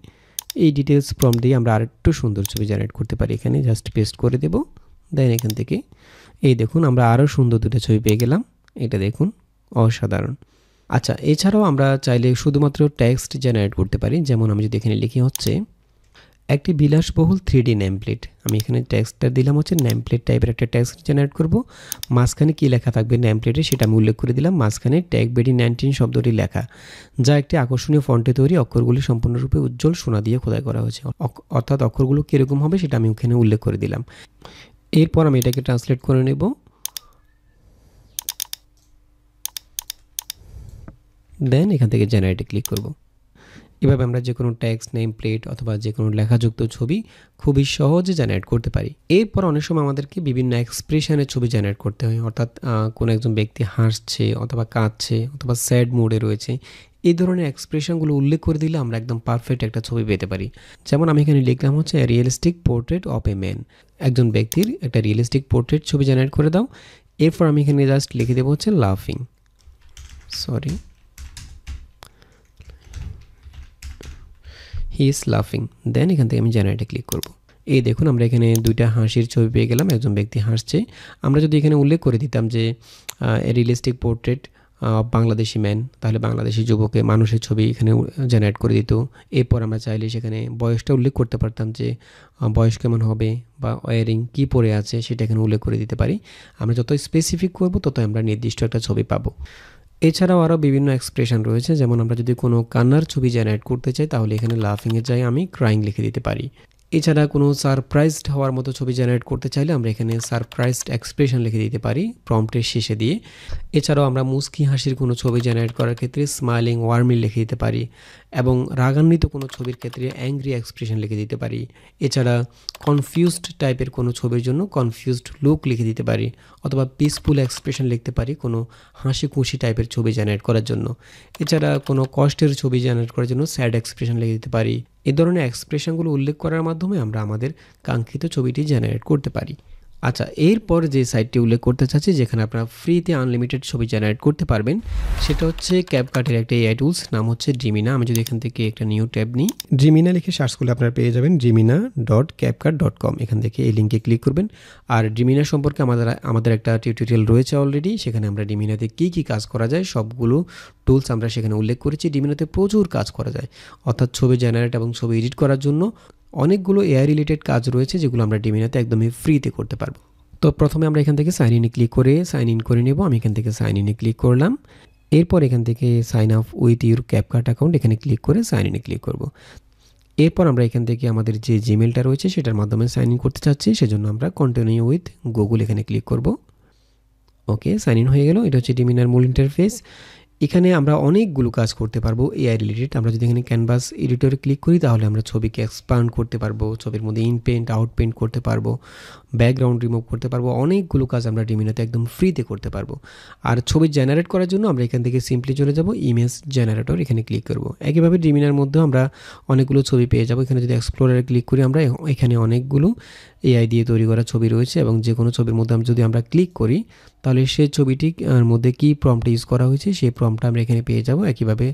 এই ডিটেলস প্রম্পট দিয়ে আমরা আরেকটু সুন্দর ছবি জেনারেট করতে পারি। এখানে জাস্ট পেস্ট করে দেব। দেন এখান থেকে এই দেখুন আমরা আরও সুন্দর 2টা ছবি পেয়ে গেলাম। এটা দেখুন অসাধারণ। আচ্ছা, এছাড়াও আমরা চাইলে শুধুমাত্র টেক্সট জেনারেট করতে পারি। যেমন আমি যদি এখানে লিখি হচ্ছে একটি বিলাসবহুল 3D নেম প্লেট, আমি এখানে টেক্সটটা দিলাম হচ্ছে নেম প্লেট টাইপের একটা টেক্সট জেনারেট করব। মাঝখানে কী লেখা থাকবে নেম প্লেটে সেটা আমি উল্লেখ করে দিলাম। মাঝখানে ট্যাগবেডি 19 শব্দটি লেখা, যা একটি আকর্ষণীয় ফন্টে তৈরি, অক্ষরগুলি সম্পূর্ণরূপে উজ্জ্বল সোনা দিয়ে খোদাই করা হয়েছে। অর্থাৎ অক্ষরগুলো কীরকম হবে সেটা আমি ওখানে উল্লেখ করে দিলাম। এরপর আমি এটাকে ট্রান্সলেট করে নেব। দেন এখান থেকে জেনারেটে ক্লিক করব। এভাবে আমরা যে কোনো টেক্সট, নেম প্লেট অথবা যে কোনো লেখাযুক্ত ছবি খুবই সহজে জেনারেট করতে পারি। এরপর অনেক সময় আমাদেরকে বিভিন্ন এক্সপ্রেশনের ছবি জেনারেট করতে হয়, অর্থাৎ কোনো একজন ব্যক্তি হাসছে অথবা কাঁদছে অথবা স্যাড মুডে রয়েছে, এই ধরনের এক্সপ্রেশনগুলো উল্লেখ করে দিলে আমরা একদম পারফেক্ট একটা ছবি পেতে পারি। যেমন আমি এখানে লিখলাম হচ্ছে realistic portrait of a man, একজন ব্যক্তির একটা রিয়েলিস্টিক পোর্ট্রেট ছবি জেনারেট করে দাও। এরপর আমি এখানে জাস্ট লিখে দেবো হচ্ছে লাফিং, সরি, হি ইজ লাফিং। দেন এখান থেকে আমি জেনারেটে ক্লিক করব। এই দেখুন আমরা এখানে দুইটা হাসির ছবি পেয়ে গেলাম, একজন ব্যক্তি হাসছে। আমরা যদি এখানে উল্লেখ করে দিতাম যে রিয়েলিস্টিক পোর্ট্রেট বাংলাদেশি ম্যান, তাহলে বাংলাদেশি যুবকের মানুষের ছবি এখানে জেনারেট করে দিত। এরপর আমরা চাইলে সেখানে বয়সটা উল্লেখ করতে পারতাম যে বয়স কেমন হবে বা ওয়ারিং কী পরে আছে সেটা এখানে উল্লেখ করে দিতে পারি। আমরা যত স্পেসিফিক করব তত আমরা নির্দিষ্ট একটা ছবি পাবো। এছাড়াও আরও বিভিন্ন এক্সপ্রেশন রয়েছে, যেমন আমরা যদি কোনো কান্নার ছবি জেনারেট করতে চাই তাহলে এখানে লাফিংয়ের জায়গায় আমি ক্রাইং লিখে দিতে পারি। এছাড়া কোনো সারপ্রাইজড হওয়ার মতো ছবি জেনারেট করতে চাইলে আমরা এখানে সারপ্রাইজড এক্সপ্রেশন লিখে দিতে পারি প্রম্পটের শেষে দিয়ে। এছাড়াও আমরা মুস্কি হাসির কোনো ছবি জেনারেট করার ক্ষেত্রে স্মাইলিং ওয়ার্মি লিখে দিতে পারি, এবং রাগান্বিত কোনো ছবির ক্ষেত্রে অ্যাংরি এক্সপ্রেশন লিখে দিতে পারি। এছাড়া কনফিউজড টাইপের কোনো ছবির জন্য কনফিউজড লুক লিখে দিতে পারি, অথবা পিসফুল এক্সপ্রেশন লিখতে পারি কোনো হাসি খুশি টাইপের ছবি জেনারেট করার জন্য। এছাড়া কোনো কষ্টের ছবি জেনারেট করার জন্য স্যাড এক্সপ্রেশন লিখে দিতে পারি। এ ধরনের এক্সপ্রেশনগুলো উল্লেখ করার মাধ্যমে আমরা আমাদের কাঙ্ক্ষিত ছবিটি জেনারেট করতে পারি। আচ্ছা, এরপর যে সাইটটি উল্লেখ করতে চাচ্ছি যেখানে আপনারা ফ্রিতে আনলিমিটেড ছবি জেনারেট করতে পারবেন, সেটা হচ্ছে ক্যাপকাটের একটা এআই টুলস, নাম হচ্ছে ড্রিমিনা। আমি যদি এখান থেকে একটা নিউ ট্যাব নিই, ড্রিমিনা লিখে সার্চ করলে আপনারা পেয়ে যাবেন ড্রিমিনা.capcut.com। এখান থেকে এই লিঙ্কে ক্লিক করবেন। আর ড্রিমিনা সম্পর্কে আমাদের একটা টিউটোরিয়াল রয়েছে অলরেডি, সেখানে আমরা ড্রিমিনাতে কী কাজ করা যায় সবগুলো টুলস আমরা সেখানে উল্লেখ করেছি। ড্রিমিনাতে প্রচুর কাজ করা যায়, অর্থাৎ ছবি জেনারেট এবং ছবি এডিট করার জন্য অনেকগুলো এআই রিলেটেড কাজ রয়েছে যেগুলো আমরা ড্রিমিনাতে একদমই ফ্রিতে করতে পারবো। তো প্রথমে আমরা এখান থেকে সাইন ইনে ক্লিক করে সাইন ইন করে নেব। আমি এখান থেকে সাইন ইনে ক্লিক করলাম। এরপর এখান থেকে sign up with your CapCut account এখানে ক্লিক করে সাইন ইনে ক্লিক করব। এরপর আমরা এখান থেকে আমাদের যে জিমেলটা রয়েছে সেটার মাধ্যমে সাইন ইন করতে চাচ্ছি, সেজন্য আমরা কন্টিনিউ উইথ গুগল এখানে ক্লিক করব। ওকে, সাইন ইন হয়ে গেল। এটা হচ্ছে ড্রিমিনার মূল ইন্টারফেস। এখানে আমরা অনেকগুলো কাজ করতে পারবো এআই রিলেটেড। আমরা যদি এখানে ক্যানভাস এডিটরে ক্লিক করি তাহলে আমরা ছবিকে এক্সপান্ড করতে পারবো, ছবির মধ্যে ইনপেন্ট আউটপেন্ট করতে পারবো, ব্যাকগ্রাউন্ড রিমুভ করতে পারবো, অনেকগুলো কাজ আমরা ড্রিমিনাতে একদম ফ্রিতে করতে পারবো। আর ছবি জেনারেট করার জন্য আমরা এখান থেকে সিম্পলি চলে যাব ইমেজ জেনারেটর, এখানে ক্লিক করব। একইভাবে ড্রিমিনার মধ্যেও আমরা অনেকগুলো ছবি পেয়ে যাব। এখানে যদি এক্সপ্লোরারে ক্লিক করি আমরা এখানে অনেকগুলো এআই দিয়ে তৈরি করা ছবি রয়েছে, এবং যে কোনো ছবির মধ্যে যদি আমরা ক্লিক করি তাহলে সেই ছবিটির মধ্যে কী প্রম্পট ইউজ করা হয়েছে সেই প্রম্পটটা আমরা এখানে পেয়ে যাব, একইভাবে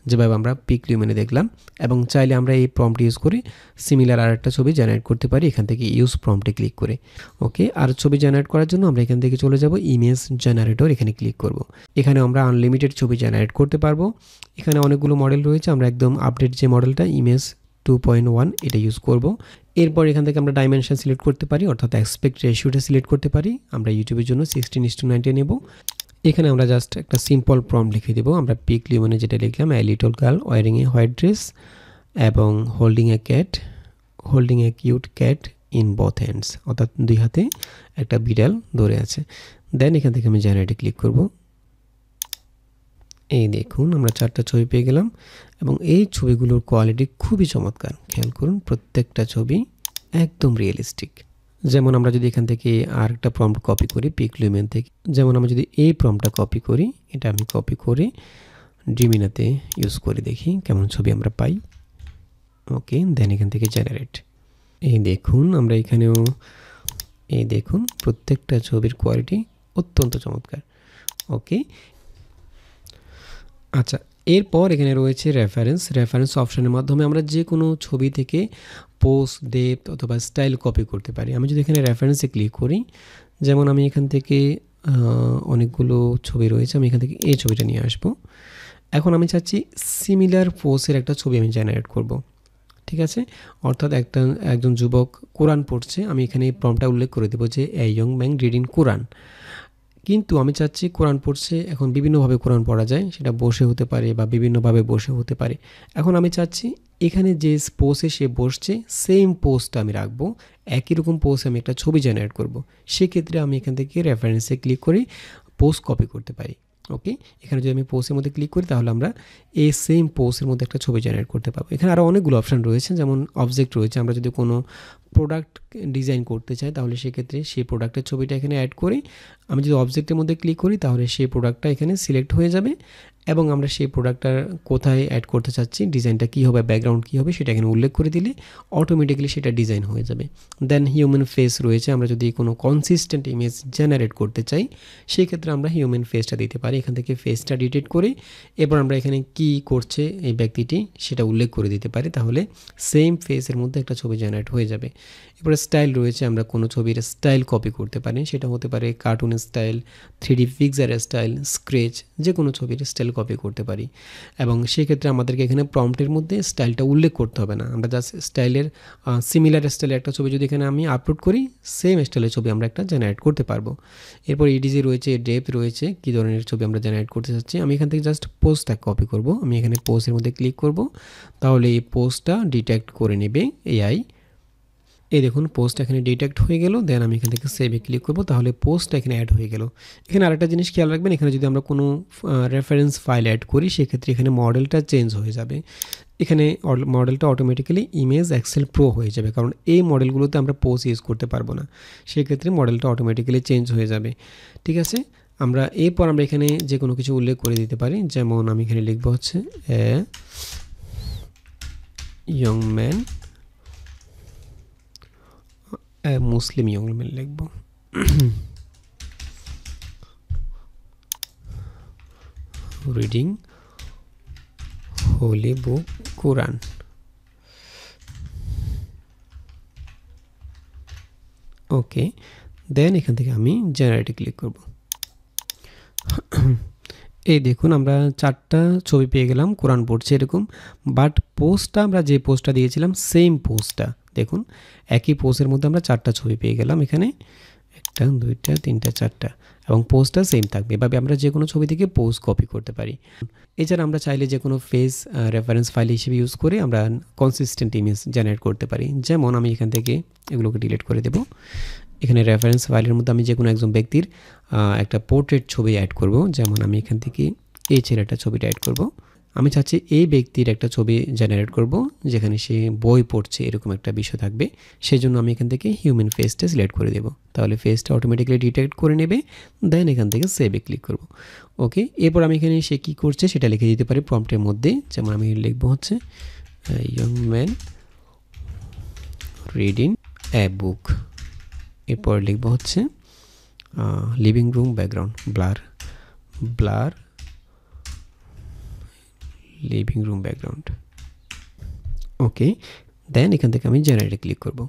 যেভাবে আমরা পিকলিউমেনে দেখলাম। এবং চাইলে আমরা এই প্রম্পট ইউজ করে সিমিলার আরেকটা ছবি জেনারেট করতে পারি এখান থেকে ইউজ প্রম্পটে ক্লিক করে। ওকে, আর ছবি জেনারেট করার জন্য আমরা এখান থেকে চলে যাব ইমেজ জেনারেটর, এখানে ক্লিক করব। এখানে আমরা আনলিমিটেড ছবি জেনারেট করতে পারবো। এখানে অনেকগুলো মডেল রয়েছে, আমরা একদম আপডেট যে মডেলটা ইমেজ 2.1 এটা ইউজ করব। এরপর এখান থেকে আমরা ডাইমেনশন সিলেক্ট করতে পারি, অর্থাৎ অ্যাসপেক্ট রেশিওটা সিলেক্ট করতে পারি। আমরা ইউটিউবের জন্য 16:9 নেব। এখানে আমরা জাস্ট একটা সিম্পল প্রম্পট লিখে দেবো। আমরা পিকলিউমেনে যেটা লিখলাম, a little girl wearing a white dress এবং holding a cute cat in both hands, অর্থাৎ দুই হাতে একটা বিড়াল ধরে আছে। দেন এখান থেকে আমি জেনারেটে ক্লিক করব। এই দেখুন আমরা 4টা ছবি পেয়ে গেলাম, এবং এই ছবিগুলোর কোয়ালিটি খুবই চমৎকার। খেয়াল করুন প্রত্যেকটা ছবি একদম রিয়েলিস্টিক। যেমন আমরা যদি এখান থেকে আর একটা প্রম্পট কপি করি পিকলিউমেন থেকে, যেমন আমরা যদি এই প্রম্পটটা কপি করি, এটা আমি কপি করে ড্রিমিনাতে ইউজ করে দেখি কেমন ছবি আমরা পাই। ওকে, দেন এখান থেকে জেনারেট। এই দেখুন আমরা এখানেও এই দেখুন প্রত্যেকটা ছবির কোয়ালিটি অত্যন্ত চমৎকার। ওকে, আচ্ছা, এরপর এখানে রয়েছে রেফারেন্স অপশনের মাধ্যমে আমরা যে কোনো ছবি থেকে পোজ, ডেপথ অথবা স্টাইল কপি করতে পারি। আমি যদি এখানে রেফারেন্সে ক্লিক করি, যেমন আমি এখান থেকে অনেকগুলো ছবি রয়েছে, আমি এখান থেকে এই ছবিটা নিয়ে আসব। এখন আমি চাচ্ছি সিমিলার পোজের একটা ছবি আমি জেনারেট করব, ঠিক আছে। অর্থাৎ একজন যুবক কোরআন পড়ছে, আমি এখানে এই প্রম্পটটা উল্লেখ করে দেবো যে এ ইয়ং ম্যান রিডিং কোরআন। কিন্তু আমি চাচ্ছি কোরআন পড়ছে, এখন বিভিন্নভাবে কোরআন পড়া যায়, সেটা বসে হতে পারে বা বিভিন্নভাবে বসে হতে পারে। এখন আমি চাচ্ছি এখানে যে পোজে সে বসছে সেম পোজটা আমি রাখবো, একই রকম পোজ আমি একটা ছবি জেনারেট করব। সেক্ষেত্রে আমি এখান থেকে রেফারেন্সে ক্লিক করে পোজ কপি করতে পারি। ওকে, এখানে যদি আমি পোস্টের মধ্যে ক্লিক করি তাহলে আমরা এই সেম পোস্টের মধ্যে একটা ছবি জেনারেট করতে পারবো। এখানে আরও অনেকগুলো অপশান রয়েছে, যেমন অবজেক্ট রয়েছে, আমরা যদি কোনো প্রোডাক্ট ডিজাইন করতে চাই তাহলে সেক্ষেত্রে সেই প্রোডাক্টের ছবিটা এখানে অ্যাড করি। আমি যদি অবজেক্টের মধ্যে ক্লিক করি তাহলে সেই প্রোডাক্টটা এখানে সিলেক্ট হয়ে যাবে এবং আমরা সেই প্রোডাক্টটা কোথায় অ্যাড করতে চাচ্ছি, ডিজাইনটা কী হবে, ব্যাকগ্রাউন্ড কী হবে সেটা এখানে উল্লেখ করে দিলে অটোমেটিক্যালি সেটা ডিজাইন হয়ে যাবে। দেন হিউম্যান ফেস রয়েছে, আমরা যদি কোনো কনসিস্টেন্ট ইমেজ জেনারেট করতে চাই সেই ক্ষেত্রে আমরা হিউম্যান ফেসটা দিতে পারি। এখান থেকে ফেসটা ডিটেক্ট করে এরপর আমরা এখানে কি করছে এই ব্যক্তিটি সেটা উল্লেখ করে দিতে পারি, তাহলে সেম ফেসের মধ্যে একটা ছবি জেনারেট হয়ে যাবে। এরপরে স্টাইল রয়েছে, আমরা কোনো ছবির স্টাইল কপি করতে পারি, সেটা হতে পারে cartoon style, 3D picture style, sketch, যে কোনো ছবির স্টাইল কপি করতে পারি। এবং সেক্ষেত্রে আমাদেরকে এখানে প্রম্পটের মধ্যে স্টাইলটা উল্লেখ করতে হবে না, আমরা জাস্ট স্টাইলের সিমিলার স্টাইলের একটা ছবি যদি এখানে আমি আপলোড করি সেম স্টাইলের ছবি আমরা একটা জেনারেট করতে পারবো। এরপর ইডিজি রয়েছে, ডেপথ রয়েছে, কী ধরনের ছবি আমরা জেনারেট করতে চাচ্ছি। আমি এখান থেকে জাস্ট পোস্টটা কপি করব, আমি এখানে পোস্টের মধ্যে ক্লিক করব, তাহলে এই পোস্টটা ডিটেক্ট করে নেবে এআই। এই দেখুন পোস্ট এখানে ডিটেক্ট হয়ে গেল। দেন আমি এখান থেকে সেভে ক্লিক করব, তাহলে পোস্টটা এখানে অ্যাড হয়ে গেল। এখানে আরেকটা জিনিস খেয়াল রাখবেন, এখানে যদি আমরা কোনো রেফারেন্স ফাইল অ্যাড করি সেক্ষেত্রে এখানে মডেলটা চেঞ্জ হয়ে যাবে। এখানে মডেলটা অটোমেটিক্যালি ইমেজ এক্সেল প্রো হয়ে যাবে, কারণ এই মডেলগুলোতে আমরা পোস্ট ইউজ করতে পারবো না, সেক্ষেত্রে মডেলটা অটোমেটিক্যালি চেঞ্জ হয়ে যাবে। ঠিক আছে, আমরা এরপর আমরা এখানে যে কোনো কিছু উল্লেখ করে দিতে পারি, যেমন আমি এখানে লিখবো হচ্ছে ইয়ং ম্যান, মুসলিম ইয়ং ম্যান লিখব, রিডিং হোলি বুক কোরআন। ওকে, দেন এখান থেকে আমি জেনারেটে ক্লিক করব। এই দেখুন আমরা 4টা ছবি পেয়ে গেলাম, কোরআন পড়ছে এরকম, বাট পোস্টটা আমরা যে পোস্টটা দিয়েছিলাম সেম পোস্টটা দেখুন, একই পোস্টের মধ্যে আমরা 4টা ছবি পেয়ে গেলাম, এখানে 1টা 2টা 3টা 4টা, এবং পোস্টটা সেম থাকবে। এভাবে আমরা যে কোনো ছবি থেকে পোস্ট কপি করতে পারি। এছাড়া আমরা চাইলে যে কোনো ফেস রেফারেন্স ফাইল হিসেবে ইউজ করে আমরা কনসিস্টেন্ট ইমেজ জেনারেট করতে পারি। যেমন আমি এখান থেকে এগুলোকে ডিলিট করে দেব। এখানে রেফারেন্স ফাইলের মধ্যে আমি যে কোনো একজন ব্যক্তির একটা পোর্ট্রেট ছবি অ্যাড করব, যেমন আমি এখান থেকে এই ছেলেটার ছবিটা অ্যাড করব। আমি চাচ্ছি এই ব্যক্তির একটা ছবি জেনারেট করব যেখানে সে বই পড়ছে এরকম একটা বিষয় থাকবে, সেই জন্য আমি এখান থেকে হিউম্যান ফেসটা সিলেক্ট করে দেব, তাহলে ফেসটা অটোমেটিক্যালি ডিটেক্ট করে নেবে। দেন এখান থেকে সেভে ক্লিক করব। ওকে, এরপর আমি এখানে সে কী করছে সেটা লিখে দিতে পারি প্রম্পটের মধ্যে, যেমন আমি লিখব হচ্ছে young man reading a book. এরপর লিখব হচ্ছে living room background blur living room background. Okay, then এখান থেকে আমি জেনারেটে ক্লিক করব।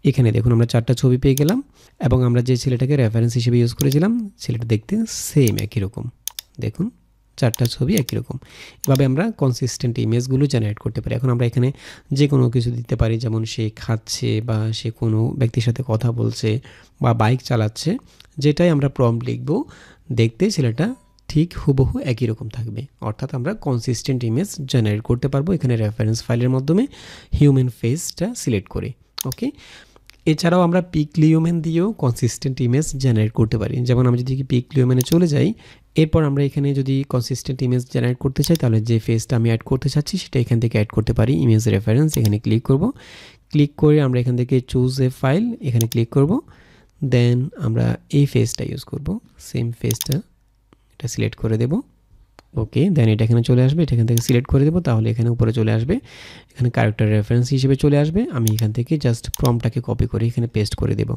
এখানে দেখুন আমরা 4টা ছবি পেয়ে গেলাম এবং আমরা যে ছেলেটাকে রেফারেন্স হিসেবে ইউজ করেছিলাম ছেলেটা দেখতে সেম একই রকম, দেখুন 4টা ছবি একই রকম। এভাবে আমরা কনসিস্টেন্ট ইমেজগুলো জেনারেট করতে পারি। এখন আমরা এখানে যে কোনো কিছু দিতে পারি, যেমন সে খাচ্ছে বা সে কোনো ব্যক্তির সাথে কথা বলছে বা বাইক চালাচ্ছে, যেটাই আমরা প্রম্পট লিখব দেখতে ছেলেটা ঠিক হুবহু একই রকম থাকবে, অর্থাৎ আমরা কনসিস্টেন্ট ইমেজ জেনারেট করতে পারবো এখানে রেফারেন্স ফাইলের মাধ্যমে হিউম্যান ফেসটা সিলেক্ট করে। ওকে, এছাড়াও আমরা পিকলিওম্যান দিয়েও কনসিস্টেন্ট ইমেজ জেনারেট করতে পারি। যেমন আমি যদি পিকলিওম্যানে চলে যাই, এরপর আমরা এখানে যদি কনসিস্টেন্ট ইমেজ জেনারেট করতে চাই তাহলে যে ফেসটা আমি অ্যাড করতে চাচ্ছি সেটা এখান থেকে অ্যাড করতে পারি। ইমেজ রেফারেন্স এখানে ক্লিক করব, ক্লিক করে আমরা এখান থেকে চুজ এ ফাইল এখানে ক্লিক করব। দেন আমরা এই ফেসটা ইউজ করব, সেম ফেসটা এটা সিলেক্ট করে দেব। ওকে, দেন এটা এখানে চলে আসবে, এটা এখান থেকে সিলেক্ট করে দেবো, তাহলে এখানে উপরে চলে আসবে, এখানে ক্যারেক্টার রেফারেন্স হিসেবে চলে আসবে। আমি এখান থেকে জাস্ট প্রম্পটটাকে কপি করে এখানে পেস্ট করে দেব।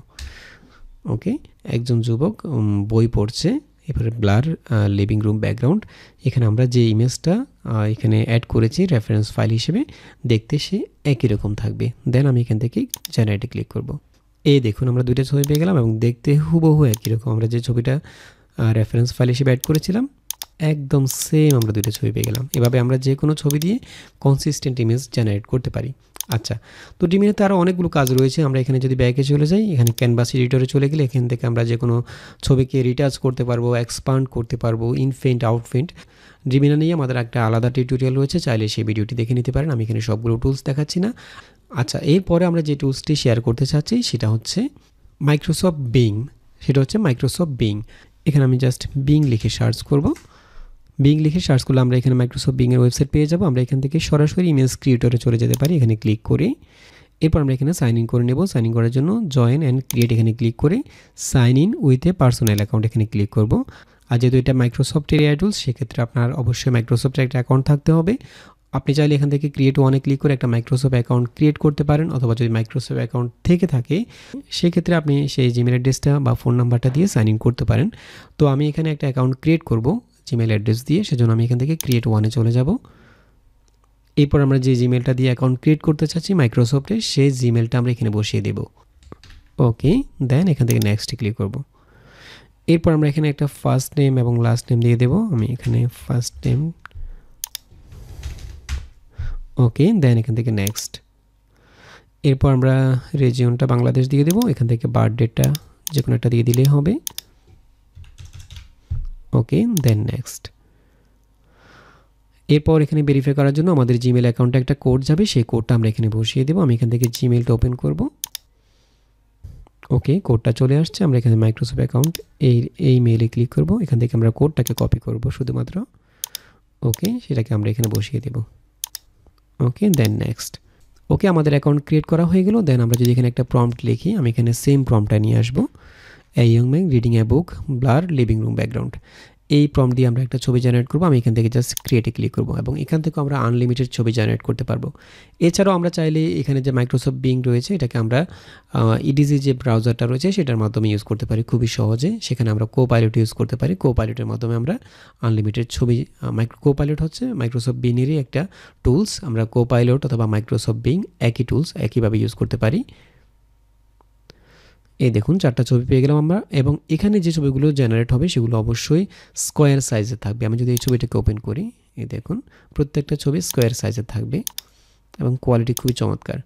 ওকে, একজন যুবক বই পড়ছে, এবারে ব্লার লিভিং রুম ব্যাকগ্রাউন্ড, এখানে আমরা যে ইমেজটা এখানে অ্যাড করেছি রেফারেন্স ফাইল হিসেবে দেখতে সে একই রকম থাকবে। দেন আমি এখান থেকে জেনারেটে ক্লিক করব। এই দেখুন আমরা 2টা ছবি পেয়ে গেলাম এবং দেখতে হুবহু একই রকম, আমরা যে ছবিটা রেফারেন্স ফাইল হিসেবে অ্যাড করেছিলাম একদম সেম আমরা 2টা ছবি পেয়ে গেলাম। এভাবে আমরা যে কোনো ছবি দিয়ে কনসিস্টেন্ট ইমেজ জেনারেট করতে পারি। আচ্ছা, তো ডিমিনেতে আরও অনেকগুলো কাজ রয়েছে। আমরা এখানে যদি ব্যাকে চলে যাই, এখানে ক্যানভাস এডিটরে চলে গেলে এখান থেকে আমরা যে কোনো ছবিকে রিটাচ করতে পারবো, এক্সপান্ড করতে পারবো, ইনফেন্ট আউটফেন্ট। ডিমিনা নিয়ে আমাদের একটা আলাদা টিউটোরিয়াল রয়েছে, চাইলে সেই ভিডিওটি দেখে নিতে পারেন, আমি এখানে সবগুলো টুলস দেখাচ্ছি না। আচ্ছা, এরপরে আমরা যে টুলসটি শেয়ার করতে চাচ্ছি সেটা হচ্ছে মাইক্রোসফট বিং। সেটা হচ্ছে মাইক্রোসফট বিং। এখানে আমি জাস্ট বিং লিখে সার্চ করব। বিং লিখে সার্চ করলে আমরা এখানে মাইক্রোসফট বিং এর ওয়েবসাইট পেয়ে যাব। আমরা এখান থেকে সরাসরি ইমেজ ক্রিয়েটরে চলে যেতে পারি, এখানে ক্লিক করে। এরপর আমরা এখানে সাইন ইন করে নেব। সাইন ইন করার জন্য জয়েন অ্যান্ড ক্রিয়েট এখানে ক্লিক করে sign in with a personal account এখানে ক্লিক করব। আর যেহেতু এটা মাইক্রোসফটের এআই টুলস, সেক্ষেত্রে আপনার অবশ্যই মাইক্রোসফটের একটা অ্যাকাউন্ট থাকতে হবে। আপনি চাইলে এখান থেকে ক্রিয়েট ওয়ানে ক্লিক করে একটা মাইক্রোসফট অ্যাকাউন্ট ক্রিয়েট করতে পারেন, অথবা যদি মাইক্রোসফট অ্যাকাউন্ট থেকে থাকে সেক্ষেত্রে আপনি সেই জিমেল অ্যাড্রেসটা বা ফোন নাম্বারটা দিয়ে সাইন ইন করতে পারেন। তো আমি এখানে একটা অ্যাকাউন্ট ক্রিয়েট করব জিমেল অ্যাড্রেস দিয়ে, সেজন্য আমি এখান থেকে ক্রিয়েট ওয়ানে চলে যাব। এরপর আমরা যে জিমেলটা দিয়ে অ্যাকাউন্ট ক্রিয়েট করতে চাচ্ছি মাইক্রোসফটে, সেই জিমেলটা আমরা এখানে বসিয়ে দেব। ওকে, দেন এখান থেকে নেক্সটে ক্লিক করব। এরপর আমরা এখানে একটা ফার্স্ট নেম এবং লাস্ট নেম দিয়ে দেব। আমি এখানে ফার্স্ট নেম, ওকে, দেন এখান থেকে নেক্সট। এরপর আমরা রিজিয়নটা বাংলাদেশ দিয়ে দেব। এখান থেকে বার্থ ডেটটা যে কোনো একটা দিয়ে দিলেই হবে। ওকে, দেন নেক্সট। এরপর এখানে ভেরিফাই করার জন্য আমাদের জিমেল অ্যাকাউন্টে একটা কোড যাবে, সেই কোডটা আমরা এখানে বসিয়ে দেব। আমি এখান থেকে জিমেলটা ওপেন করব। ওকে, কোডটা চলে আসছে। আমরা এখানে মাইক্রোসফট অ্যাকাউন্ট এই মেইলে ক্লিক করব। এখান থেকে আমরা কোডটাকে কপি করব শুধুমাত্র। ওকে, সেটাকে আমরা এখানে বসিয়ে দেব। ওকে, দেন নেক্সট। ওকে, আমাদের অ্যাকাউন্ট ক্রিয়েট করা হয়ে গেল। দেন আমরা যদি এখানে একটা প্রম্পট লিখি, আমি এখানে সেম প্রম্পটটা নিয়ে আসবো। A young man reading a book, blur living room background. এই প্রম্পট দিয়ে আমরা একটা ছবি জেনারেট করব। আমি এখান থেকে জাস্ট ক্রিয়েটে ক্লিক করব এবং এখান থেকে আমরা আনলিমিটেড ছবি জেনারেট করতে পারবো। এছাড়াও আমরা চাইলে এখানে যে মাইক্রোসফট বিং রয়েছে, এটাকে আমরা ইডিজি যে ব্রাউজারটা রয়েছে সেটার মাধ্যমে ইউজ করতে পারি খুবই সহজে। সেখানে আমরা কোপাইলট ইউজ করতে পারি। কোপাইলটের মাধ্যমে আমরা আনলিমিটেড ছবি, কোপাইলট হচ্ছে মাইক্রোসফট বিংয়েরই একটা টুলস। আমরা কোপাইলট অথবা মাইক্রোসফট বিং একই টুলস একইভাবে ইউজ করতে পারি। এই দেখুন 4টা ছবি পেয়ে গেলাম আমরা, এবং এখানে যে ছবিগুলো জেনারেট হবে সেগুলো অবশ্যই স্কোয়ার সাইজে থাকবে। আমি যদি এই ছবিটাকে ওপেন করি, এই দেখুন প্রত্যেকটা ছবি স্কোয়ার সাইজে থাকবে এবং কোয়ালিটি খুবই চমৎকার।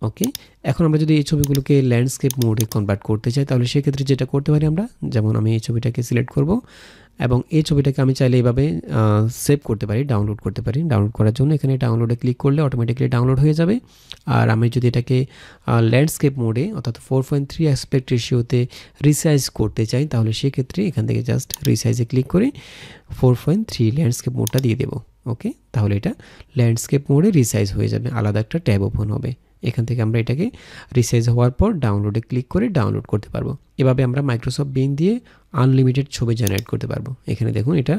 ওকে, এখন আমরা যদি এই ছবিগুলোকে ল্যান্ডস্কেপ মোডে কনভার্ট করতে চাই, তাহলে সেক্ষেত্রে যেটা করতে পারি আমরা, যেমন আমি এই ছবিটাকে সিলেক্ট করব এবং এই ছবিটাকে আমি চাইলে এইভাবে সেভ করতে পারি, ডাউনলোড করতে পারি। ডাউনলোড করার জন্য এখানে ডাউনলোডে ক্লিক করলে অটোমেটিক্যালি ডাউনলোড হয়ে যাবে। আর আমি যদি এটাকে ল্যান্ডস্কেপ মোডে অর্থাৎ 4.3 অ্যাসপেক্ট রেশিওতে রিসাইজ করতে চাই, তাহলে সেক্ষেত্রে এখান থেকে জাস্ট রিসাইজে ক্লিক করে 4.3 ল্যান্ডস্কেপ মোডটা দিয়ে দেবো। ওকে, তাহলে এটা ল্যান্ডস্কেপ মোডে রিসাইজ হয়ে যাবে, আলাদা একটা ট্যাব ওপেন হবে। এখান থেকে আমরা এটাকে রিসাইজ হওয়ার পর ডাউনলোডে ক্লিক করে ডাউনলোড করতে পারবো। এভাবে আমরা মাইক্রোসফট বিং দিয়ে আনলিমিটেড ছবি জেনারেট করতে পারবো। এখানে দেখুন এটা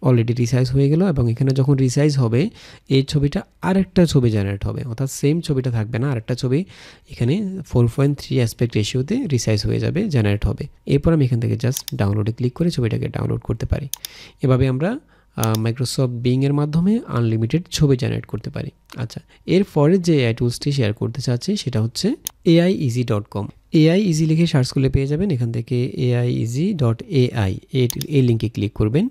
অলরেডি রিসাইজ হয়ে গেল, এবং এখানে যখন রিসাইজ হবে এই ছবিটা আরেকটা ছবি জেনারেট হবে, অর্থাৎ সেম ছবিটা থাকবে না, আরেকটা ছবি এখানে 4.3 অ্যাসপেক্ট রেশিওতে রিসাইজ হয়ে যাবে, জেনারেট হবে। এরপর আমি এখান থেকে জাস্ট ডাউনলোডে ক্লিক করে ছবিটাকে ডাউনলোড করতে পারি। এভাবে আমরা মাইক্রোসফট বিং এর মাধ্যমে আনলিমিটেড ছবি জেনারেট করতে পারি। আচ্ছা, এরপরে যে এআই টুলসটি শেয়ার করতে চাচ্ছি সেটা হচ্ছে aiEasy.com। aiEasy লিখে সার্চ করলে পেয়ে যাবেন। এখান থেকে aiEasy.ai এই লিঙ্কে ক্লিক করবেন,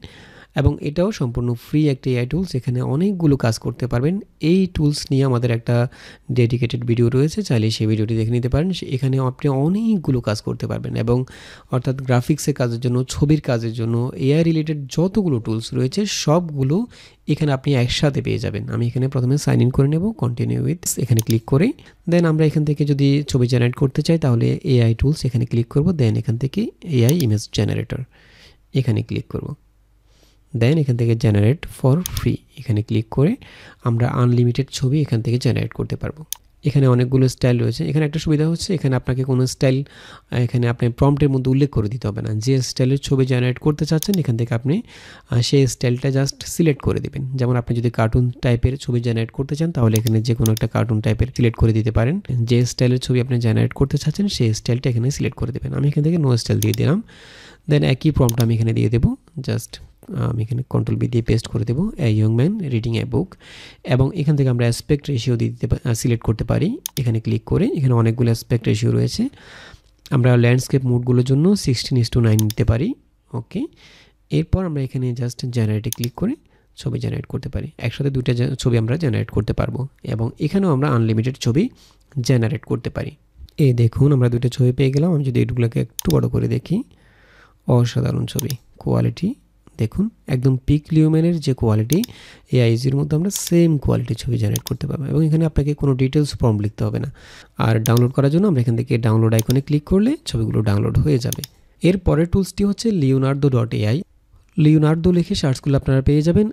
এবং এটাও সম্পূর্ণ ফ্রি একটা এআই টুলস। এখানে অনেকগুলো কাজ করতে পারবেন। এই টুলস নিয়ে আমাদের একটা ডেডিকেটেড ভিডিও রয়েছে, চাইলে সেই ভিডিওটি দেখে নিতে পারেন। এখানে আপনি অনেকগুলো কাজ করতে পারবেন, এবং অর্থাৎ গ্রাফিক্সের কাজের জন্য, ছবির কাজের জন্য এআই রিলেটেড যতগুলো টুলস রয়েছে সবগুলো এখানে আপনি একসাথে পেয়ে যাবেন। আমি এখানে প্রথমে সাইন ইন করে নেব, কন্টিনিউ উইথ এখানে ক্লিক করে। দেন আমরা এখান থেকে যদি ছবি জেনারেট করতে চাই তাহলে এআই টুলস এখানে ক্লিক করব। দেন এখান থেকে এআই ইমেজ জেনারেটর এখানে ক্লিক করব। দেন এখান থেকে জেনারেট ফর ফ্রি এখানে ক্লিক করে আমরা আনলিমিটেড ছবি এখান থেকে জেনারেট করতে পারবো। এখানে অনেকগুলো স্টাইল রয়েছে। এখানে একটা সুবিধা হচ্ছে, এখানে আপনাকে কোনো স্টাইল এখানে আপনি প্রম্পটের মধ্যে উল্লেখ করে দিতে হবে না। যে স্টাইলের ছবি জেনারেট করতে চাচ্ছেন এখান থেকে আপনি সেই স্টাইলটা জাস্ট সিলেক্ট করে দেবেন। যেমন আপনি যদি কার্টুন টাইপের ছবি জেনারেট করতে চান তাহলে এখানে যে কোনো একটা কার্টুন টাইপের সিলেক্ট করে দিতে পারেন। যে স্টাইলের ছবি আপনি জেনারেট করতে চাচ্ছেন সেই স্টাইলটা এখানে সিলেক্ট করে দেবেন। আমি এখান থেকে নো স্টাইল দিয়ে দিলাম। দেন একই প্রম্পট আমি এখানে দিয়ে দেবো। জাস্ট আমি এখানে কন্ট্রোল বি দিয়ে পেস্ট করে দেবো, a young man reading a বুক। এবং এখান থেকে আমরা অ্যাসপেক্ট রেশিও দিয়ে দিতে সিলেক্ট করতে পারি। এখানে ক্লিক করে এখানে অনেকগুলো অ্যাসপেক্ট রেশিও রয়েছে। আমরা ল্যান্ডস্কেপ মোডগুলোর জন্য 16:9 নিতে পারি। ওকে, এরপর আমরা এখানে জাস্ট জেনারেটে ক্লিক করে ছবি জেনারেট করতে পারি। একসাথে দুইটা ছবি আমরা জেনারেট করতে পারবো, এবং এখানেও আমরা আনলিমিটেড ছবি জেনারেট করতে পারি। এই দেখুন আমরা দুইটা ছবি পেয়ে গেলাম। আমি যদি এগুলোকে একটু বড় করে দেখি, অসাধারণ ছবি, কোয়ালিটি দেখুন একদম পিক লিউমেনের যে কোয়ালিটি, এআইজির মধ্যে আমরা সেম কোয়ালিটির ছবি জেনারেট করতে পারবো, এবং এখানে আপনাকে কোনো ডিটেলস ফর্ম লিখতে হবে না। আর ডাউনলোড করার জন্য আমরা এখান থেকে ডাউনলোড আইকনে ক্লিক করলে ছবিগুলো ডাউনলোড হয়ে যাবে। এর পরের টুলসটি হচ্ছে leonardo.ai। লিওনার্দো লিখে সার্চ করলে আপনারা পেয়ে যাবেন।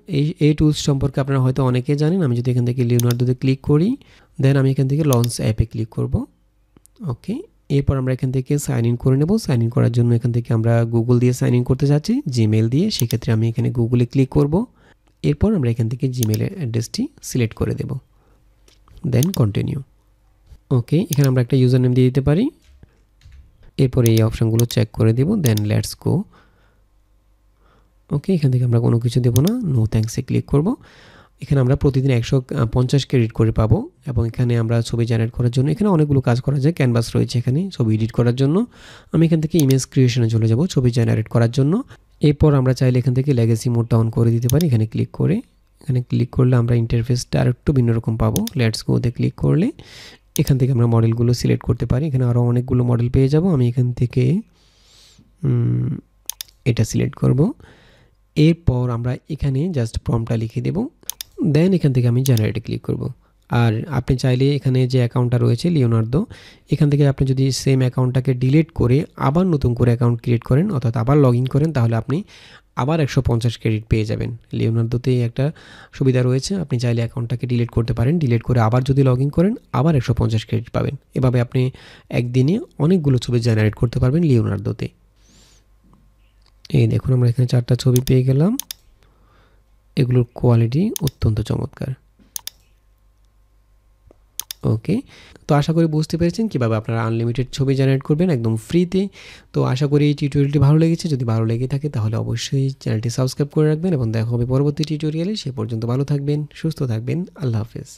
এই টুলস সম্পর্কে আপনারা হয়তো অনেকে জানেন। আমি যদি এখান থেকে লিওনার্দোতে ক্লিক করি, দেন আমি এখান থেকে লঞ্চ অ্যাপে ক্লিক করব। ওকে, এরপর আমরা এখান থেকে সাইন ইন করে নেব। সাইন ইন করার জন্য এখান থেকে আমরা গুগল দিয়ে সাইন ইন করতে যাচ্ছি, জিমেল দিয়ে। সেক্ষেত্রে আমি এখানে গুগলে ক্লিক করব। এরপর আমরা এখান থেকে জিমেল অ্যাড্রেসটি সিলেক্ট করে দেব, দেন কন্টিনিউ। ওকে, এখানে আমরা একটা ইউজার নেম দিয়ে দিতে পারি। এরপর এই অপশানগুলো চেক করে দেব, দেন লেটস গো। ওকে, এখান থেকে আমরা কোনো কিছু দেবো না, নো থ্যাঙ্কসে ক্লিক করব। এখানে আমরা প্রতিদিন 150 ক্রেডিট করে পাবো এবং এখানে আমরা ছবি জেনারেট করার জন্য এখানে অনেকগুলো কাজ করা যায়। ক্যানভাস রয়েছে এখানে ছবি এডিট করার জন্য। আমি এখান থেকে ইমেজ ক্রিয়েশনে চলে যাব ছবি জেনারেট করার জন্য। এরপর আমরা চাইলে এখান থেকে লেগেসি মোডটা অন করে দিতে পারি। এখানে ক্লিক করে, এখানে ক্লিক করলে আমরা ইন্টারফেসটা আর একটু ভিন্ন রকম পাবো। লেটস গোতে ক্লিক করলে এখান থেকে আমরা মডেলগুলো সিলেক্ট করতে পারি। এখানে আরও অনেকগুলো মডেল পেয়ে যাব। আমি এখান থেকে এটা সিলেক্ট করব। এরপর আমরা এখানে জাস্ট প্রম্পটটা লিখে দেব, দেন এখান থেকে আমি জেনারেটে ক্লিক করব। আর আপনি চাইলে এখানে যে অ্যাকাউন্টটা রয়েছে লিওনার্দো, এখান থেকে আপনি যদি সেম অ্যাকাউন্টটাকে ডিলিট করে আবার নতুন করে অ্যাকাউন্ট ক্রিয়েট করেন, অর্থাৎ আবার লগ ইন করেন, তাহলে আপনি আবার 150 ক্রেডিট পেয়ে যাবেন। লিওনার্দোতে একটা সুবিধা রয়েছে, আপনি চাইলে অ্যাকাউন্টটাকে ডিলিট করতে পারেন। ডিলিট করে আবার যদি লগ ইন করেন, আবার 150 ক্রেডিট পাবেন। এভাবে আপনি একদিনে অনেকগুলো ছবি জেনারেট করতে পারবেন লিওনার্দোতে। এই দেখুন, আমরা এখানে 4টা ছবি পেয়ে গেলাম। এগুলোর কোয়ালিটি অত্যন্ত চমৎকার। ওকে, তো আশা করি বুঝতে পেরেছেন কীভাবে আপনারা আনলিমিটেড ছবি জেনারেট করবেন একদম ফ্রিতে। তো আশা করি এই টিউটোরিয়ালটি ভালো লেগেছে। যদি ভালো লেগে থাকে তাহলে অবশ্যই চ্যানেলটি সাবস্ক্রাইব করে রাখবেন এবং দেখা হবে পরবর্তী টিউটোরিয়ালে। সে পর্যন্ত ভালো থাকবেন, সুস্থ থাকবেন। আল্লাহ হাফেজ।